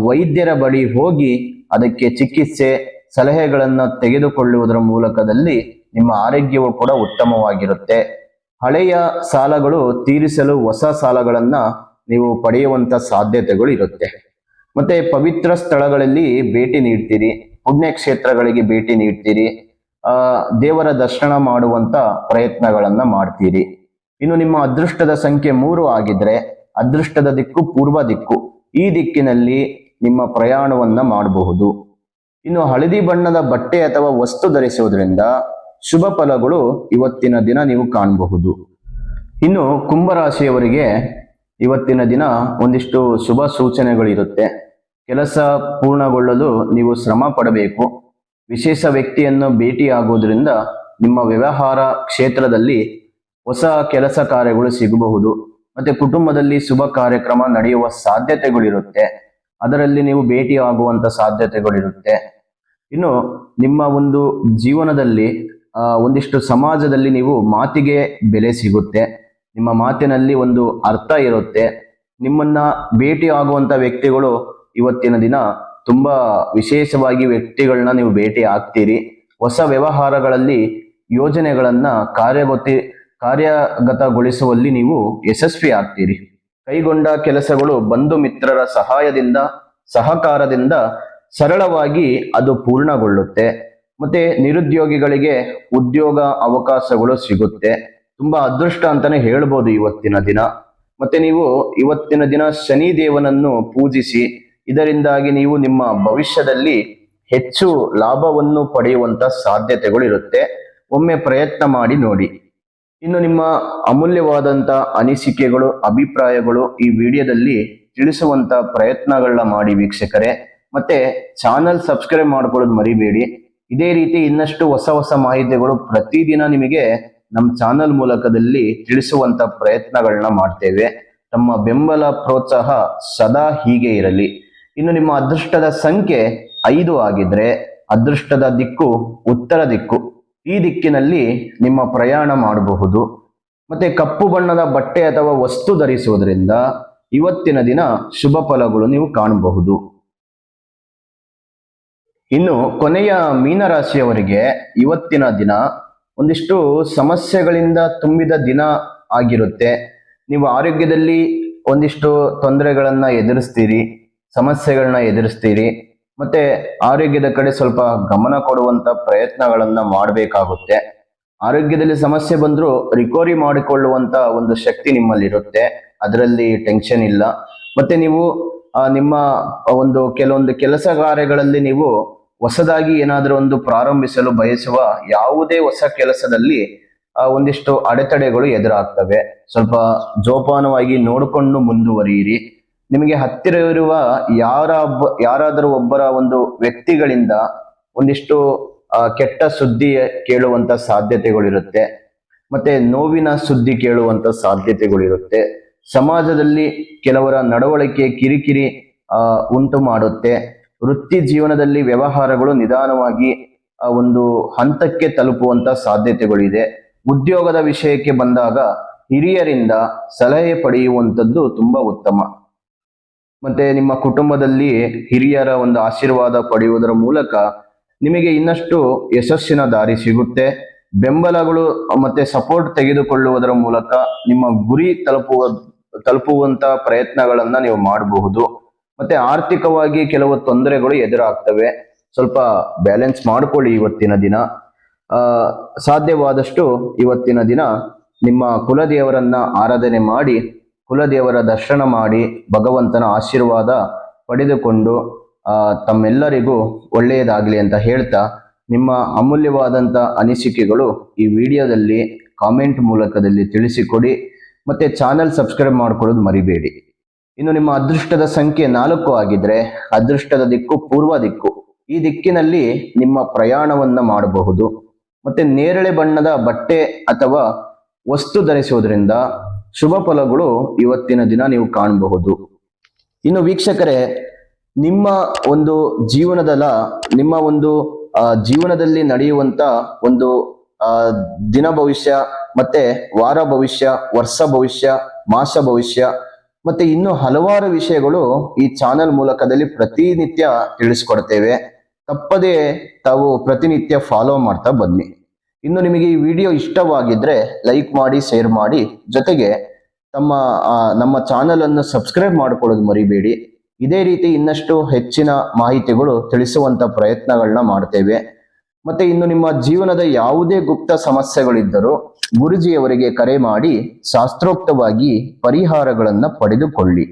ವೈದ್ಯರ ಬಳಿ ಹೋಗಿ ಅದಕ್ಕೆ ಚಿಕಿತ್ಸೆ, ಸಲಹೆಗಳನ್ನು ತೆಗೆದುಕೊಳ್ಳುವುದರ ಮೂಲಕದಲ್ಲಿ ನಿಮ್ಮ ಆರೋಗ್ಯವು ಕೂಡ ಉತ್ತಮವಾಗಿರುತ್ತೆ. ಹಳೆಯ ಸಾಲಗಳು ತೀರಿಸಲು ಹೊಸ ಸಾಲಗಳನ್ನ ನೀವು ಪಡೆಯುವಂತ ಸಾಧ್ಯತೆಗಳು ಇರುತ್ತೆ. ಮತ್ತೆ ಪವಿತ್ರ ಸ್ಥಳಗಳಲ್ಲಿ ಭೇಟಿ ನೀಡ್ತೀರಿ, ಪುಣ್ಯಕ್ಷೇತ್ರಗಳಿಗೆ ಭೇಟಿ ನೀಡ್ತೀರಿ, ದೇವರ ದರ್ಶನ ಮಾಡುವಂತ ಪ್ರಯತ್ನಗಳನ್ನ ಮಾಡ್ತೀರಿ. ಇನ್ನು ನಿಮ್ಮ ಅದೃಷ್ಟದ ಸಂಖ್ಯೆ 3 ಆಗಿದ್ರೆ ಅದೃಷ್ಟದ ದಿಕ್ಕು ಪೂರ್ವ ದಿಕ್ಕು. ಈ ದಿಕ್ಕಿನಲ್ಲಿ ನಿಮ್ಮ ಪ್ರಯಾಣವನ್ನ ಮಾಡಬಹುದು. ಇನ್ನು ಹಳದಿ ಬಣ್ಣದ ಬಟ್ಟೆ ಅಥವಾ ವಸ್ತು ಧರಿಸುವುದರಿಂದ ಶುಭ ಫಲಗಳು ಇವತ್ತಿನ ದಿನ ನೀವು ಕಾಣಬಹುದು. ಇನ್ನು ಕುಂಭರಾಶಿಯವರಿಗೆ ಇವತ್ತಿನ ದಿನ ಒಂದಿಷ್ಟು ಶುಭ ಸೂಚನೆಗಳಿರುತ್ತೆ. ಕೆಲಸ ಪೂರ್ಣಗೊಳ್ಳಲು ನೀವು ಶ್ರಮ ಪಡಬೇಕು. ವಿಶೇಷ ವ್ಯಕ್ತಿಯನ್ನು ಭೇಟಿಯಾಗುವುದರಿಂದ ನಿಮ್ಮ ವ್ಯವಹಾರ ಕ್ಷೇತ್ರದಲ್ಲಿ ಹೊಸ ಕೆಲಸ ಕಾರ್ಯಗಳು ಸಿಗಬಹುದು. ಮತ್ತೆ ಕುಟುಂಬದಲ್ಲಿ ಶುಭ ಕಾರ್ಯಕ್ರಮ ನಡೆಯುವ ಸಾಧ್ಯತೆಗಳಿರುತ್ತೆ, ಅದರಲ್ಲಿ ನೀವು ಭೇಟಿ ಆಗುವಂತ ಸಾಧ್ಯತೆಗಳಿರುತ್ತೆ. ಇನ್ನು ನಿಮ್ಮ ಒಂದು ಜೀವನದಲ್ಲಿ ಒಂದಿಷ್ಟು ಸಮಾಜದಲ್ಲಿ ನೀವು ಮಾತಿಗೆ ಬೆಲೆ ಸಿಗುತ್ತೆ, ನಿಮ್ಮ ಮಾತಿನಲ್ಲಿ ಒಂದು ಅರ್ಥ ಇರುತ್ತೆ. ನಿಮ್ಮನ್ನ ಭೇಟಿ ಆಗುವಂತ ವ್ಯಕ್ತಿಗಳು ಇವತ್ತಿನ ದಿನ ತುಂಬಾ ವಿಶೇಷವಾಗಿ ವ್ಯಕ್ತಿಗಳನ್ನ ನೀವು ಭೇಟಿ ಆಗ್ತೀರಿ. ಹೊಸ ವ್ಯವಹಾರಗಳಲ್ಲಿ ಯೋಜನೆಗಳನ್ನ ಕಾರ್ಯಗತಗೊಳಿಸುವಲ್ಲಿ ನೀವು ಯಶಸ್ವಿ ಆಗ್ತೀರಿ. ಕೈಗೊಂಡ ಕೆಲಸಗಳು ಬಂಧು ಮಿತ್ರರ ಸಹಕಾರದಿಂದ ಸರಳವಾಗಿ ಅದು ಪೂರ್ಣಗೊಳ್ಳುತ್ತೆ. ಮತ್ತೆ ನಿರುದ್ಯೋಗಿಗಳಿಗೆ ಉದ್ಯೋಗ ಅವಕಾಶಗಳು ಸಿಗುತ್ತೆ. ತುಂಬಾ ಅದೃಷ್ಟ ಅಂತಾನೆ ಹೇಳ್ಬೋದು ಇವತ್ತಿನ ದಿನ. ಮತ್ತೆ ನೀವು ಇವತ್ತಿನ ದಿನ ಶನಿ ದೇವನನ್ನು ಪೂಜಿಸಿ, ಇದರಿಂದಾಗಿ ನೀವು ನಿಮ್ಮ ಭವಿಷ್ಯದಲ್ಲಿ ಹೆಚ್ಚು ಲಾಭವನ್ನು ಪಡೆಯುವಂತ ಸಾಧ್ಯತೆಗಳು ಇರುತ್ತೆ. ಒಮ್ಮೆ ಪ್ರಯತ್ನ ಮಾಡಿ ನೋಡಿ. ಇನ್ನು ನಿಮ್ಮ ಅಮೂಲ್ಯವಾದಂತ ಅನಿಸಿಕೆಗಳು, ಅಭಿಪ್ರಾಯಗಳು ಈ ವಿಡಿಯೋದಲ್ಲಿ ತಿಳಿಸುವಂತ ಪ್ರಯತ್ನಗಳನ್ನ ಮಾಡಿ ವೀಕ್ಷಕರೇ. ಮತ್ತೆ ಚಾನಲ್ ಸಬ್ಸ್ಕ್ರೈಬ್ ಮಾಡ್ಕೊಳ್ಳೋದು ಮರಿಬೇಡಿ. ಇದೇ ರೀತಿ ಇನ್ನಷ್ಟು ಹೊಸ ಮಾಹಿತಿಗಳು ಪ್ರತಿದಿನ ನಿಮಗೆ ನಮ್ಮ ಚಾನಲ್ ಮೂಲಕದಲ್ಲಿ ತಿಳಿಸುವಂತ ಪ್ರಯತ್ನಗಳನ್ನ ಮಾಡ್ತೇವೆ. ತಮ್ಮ ಬೆಂಬಲ ಪ್ರೋತ್ಸಾಹ ಸದಾ ಹೀಗೆ ಇರಲಿ. ಇನ್ನು ನಿಮ್ಮ ಅದೃಷ್ಟದ ಸಂಖ್ಯೆ 5 ಆಗಿದ್ರೆ ಅದೃಷ್ಟದ ದಿಕ್ಕು ಉತ್ತರ ದಿಕ್ಕು. ಈ ದಿಕ್ಕಿನಲ್ಲಿ ನಿಮ್ಮ ಪ್ರಯಾಣ ಮಾಡಬಹುದು. ಮತ್ತೆ ಕಪ್ಪು ಬಣ್ಣದ ಬಟ್ಟೆ ಅಥವಾ ವಸ್ತು ಧರಿಸುವುದರಿಂದ ಇವತ್ತಿನ ದಿನ ಶುಭ ಫಲಗಳು ನೀವು ಕಾಣಬಹುದು. ಇನ್ನು ಕೊನೆಯ ಮೀನರಾಶಿಯವರಿಗೆ ಇವತ್ತಿನ ದಿನ ಒಂದಿಷ್ಟು ಸಮಸ್ಯೆಗಳಿಂದ ತುಂಬಿದ ದಿನ ಆಗಿರುತ್ತೆ. ನೀವು ಆರೋಗ್ಯದಲ್ಲಿ ಒಂದಿಷ್ಟು ತೊಂದರೆಗಳನ್ನ ಎದುರಿಸ್ತೀರಿ, ಸಮಸ್ಯೆಗಳನ್ನ ಎದುರಿಸ್ತೀರಿ. ಮತ್ತೆ ಆರೋಗ್ಯದ ಕಡೆ ಸ್ವಲ್ಪ ಗಮನ ಕೊಡುವಂತ ಪ್ರಯತ್ನಗಳನ್ನ ಮಾಡಬೇಕಾಗುತ್ತೆ. ಆರೋಗ್ಯದಲ್ಲಿ ಸಮಸ್ಯೆ ಬಂದರೂ ರಿಕವರಿ ಮಾಡಿಕೊಳ್ಳುವಂತ ಒಂದು ಶಕ್ತಿ ನಿಮ್ಮಲ್ಲಿ ಇರುತ್ತೆ, ಅದರಲ್ಲಿ ಟೆನ್ಷನ್ ಇಲ್ಲ. ಮತ್ತೆ ನೀವು ನಿಮ್ಮ ಕೆಲವೊಂದು ಕೆಲಸ ಕಾರ್ಯಗಳಲ್ಲಿ ನೀವು ಹೊಸದಾಗಿ ಏನಾದರೂ ಒಂದು ಪ್ರಾರಂಭಿಸಲು ಬಯಸುವ ಯಾವುದೇ ಹೊಸ ಕೆಲಸದಲ್ಲಿ ಒಂದಿಷ್ಟು ಅಡೆತಡೆಗಳು ಎದುರಾಗ್ತವೆ. ಸ್ವಲ್ಪ ಜೋಪಾನವಾಗಿ ನೋಡಿಕೊಂಡು ಮುಂದುವರಿಯಿರಿ. ನಿಮಗೆ ಹತ್ತಿರವಿರುವ ಯಾರಾದರೂ ಒಬ್ಬರ ಒಂದು ವ್ಯಕ್ತಿಗಳಿಂದ ಒಂದಿಷ್ಟು ಕೆಟ್ಟ ಸುದ್ದಿ ಕೇಳುವಂತ ಸಾಧ್ಯತೆಗಳಿರುತ್ತೆ. ಮತ್ತೆ ನೋವಿನ ಸುದ್ದಿ ಕೇಳುವಂತ ಸಾಧ್ಯತೆಗಳಿರುತ್ತೆ. ಸಮಾಜದಲ್ಲಿ ಕೆಲವರ ನಡವಳಿಕೆ ಕಿರಿಕಿರಿ ಉಂಟು ಮಾಡುತ್ತೆ. ವೃತ್ತಿ ಜೀವನದಲ್ಲಿ ವ್ಯವಹಾರಗಳು ನಿಧಾನವಾಗಿ ಒಂದು ಹಂತಕ್ಕೆ ತಲುಪುವಂತ ಸಾಧ್ಯತೆಗಳಿದೆ. ಉದ್ಯೋಗದ ವಿಷಯಕ್ಕೆ ಬಂದಾಗ ಹಿರಿಯರಿಂದ ಸಲಹೆ ಪಡೆಯುವಂಥದ್ದು ತುಂಬಾ ಉತ್ತಮ. ಮತ್ತೆ ನಿಮ್ಮ ಕುಟುಂಬದಲ್ಲಿ ಹಿರಿಯರ ಒಂದು ಆಶೀರ್ವಾದ ಪಡೆಯುವುದರ ಮೂಲಕ ನಿಮಗೆ ಇನ್ನಷ್ಟು ಯಶಸ್ಸಿನ ದಾರಿ ಸಿಗುತ್ತೆ. ಬೆಂಬಲಗಳು ಮತ್ತೆ ಸಪೋರ್ಟ್ ತೆಗೆದುಕೊಳ್ಳುವುದರ ಮೂಲಕ ನಿಮ್ಮ ಗುರಿ ತಲುಪುವಂತ ಪ್ರಯತ್ನಗಳನ್ನ ನೀವು ಮಾಡಬಹುದು. ಮತ್ತೆ ಆರ್ಥಿಕವಾಗಿ ಕೆಲವು ತೊಂದರೆಗಳು ಎದುರಾಗ್ತವೆ, ಸ್ವಲ್ಪ ಬ್ಯಾಲೆನ್ಸ್ ಮಾಡ್ಕೊಳ್ಳಿ ಇವತ್ತಿನ ದಿನ. ಸಾಧ್ಯವಾದಷ್ಟು ಇವತ್ತಿನ ದಿನ ನಿಮ್ಮ ಕುಲದೇವರನ್ನ ಆರಾಧನೆ ಮಾಡಿ, ಕುಲದೇವರ ದರ್ಶನ ಮಾಡಿ, ಭಗವಂತನ ಆಶೀರ್ವಾದ ಪಡೆದುಕೊಂಡು ತಮ್ಮೆಲ್ಲರಿಗೂ ಒಳ್ಳೆಯದಾಗಲಿ ಅಂತ ಹೇಳ್ತಾ, ನಿಮ್ಮ ಅಮೂಲ್ಯವಾದಂಥ ಅನಿಸಿಕೆಗಳು ಈ ವಿಡಿಯೋದಲ್ಲಿ ಕಾಮೆಂಟ್ ಮೂಲಕದಲ್ಲಿ ತಿಳಿಸಿಕೊಡಿ. ಮತ್ತೆ ಚಾನಲ್ ಸಬ್ಸ್ಕ್ರೈಬ್ ಮಾಡ್ಕೊಳ್ಳೋದು ಮರಿಬೇಡಿ. ಇನ್ನು ನಿಮ್ಮ ಅದೃಷ್ಟದ ಸಂಖ್ಯೆ 4 ಆಗಿದ್ರೆ ಅದೃಷ್ಟದ ದಿಕ್ಕು ಪೂರ್ವ ದಿಕ್ಕು. ಈ ದಿಕ್ಕಿನಲ್ಲಿ ನಿಮ್ಮ ಪ್ರಯಾಣವನ್ನ ಮಾಡಬಹುದು. ಮತ್ತೆ ನೇರಳೆ ಬಣ್ಣದ ಬಟ್ಟೆ ಅಥವಾ ವಸ್ತು ಧರಿಸುವುದರಿಂದ ಶುಭ ಫಲಗಳು ಇವತ್ತಿನ ದಿನ ನೀವು ಕಾಣಬಹುದು. ಇನ್ನು ವೀಕ್ಷಕರೇ, ನಿಮ್ಮ ಒಂದು ಜೀವನದಲ್ಲಿ ನಡೆಯುವಂತ ಒಂದು ದಿನ ಭವಿಷ್ಯ, ಮತ್ತೆ ವಾರ ಭವಿಷ್ಯ, ವರ್ಷ ಭವಿಷ್ಯ, ಮಾಸ ಭವಿಷ್ಯ, ಮತ್ತೆ ಇನ್ನು ಹಲವಾರು ವಿಷಯಗಳು ಈ ಚಾನೆಲ್ ಮೂಲಕದಲ್ಲಿ ಪ್ರತಿನಿತ್ಯ ತಿಳಿಸ್ಕೊಡ್ತೇವೆ. ತಪ್ಪದೇ ತಾವು ಪ್ರತಿನಿತ್ಯ ಫಾಲೋ ಮಾಡ್ತಾ ಬನ್ನಿ. ಇನ್ನು ನಿಮಗೆ ಈ ವಿಡಿಯೋ ಇಷ್ಟವಾಗಿದ್ರೆ ಲೈಕ್ ಮಾಡಿ, ಶೇರ್ ಮಾಡಿ, ಜೊತೆಗೆ ನಮ್ಮ ಚಾನೆಲ್ ಅನ್ನು ಸಬ್ಸ್ಕ್ರೈಬ್ ಮಾಡ್ಕೊಳ್ಳೋದು ಮರಿಬೇಡಿ. ಇದೇ ರೀತಿ ಇನ್ನಷ್ಟು ಹೆಚ್ಚಿನ ಮಾಹಿತಿಗಳು ತಿಳಿಸುವಂತ ಪ್ರಯತ್ನಗಳನ್ನ ಮಾಡ್ತೇವೆ. ಮತ್ತೆ ಇನ್ನು ನಿಮ್ಮ ಜೀವನದ ಯಾವುದೇ ಗುಪ್ತ ಸಮಸ್ಯೆಗಳಿದ್ದರೂ ಗುರುಜಿಯವರಿಗೆ ಕರೆ ಮಾಡಿ ಶಾಸ್ತ್ರೋಕ್ತವಾಗಿ ಪರಿಹಾರಗಳನ್ನ ಪಡೆದುಕೊಳ್ಳಿ.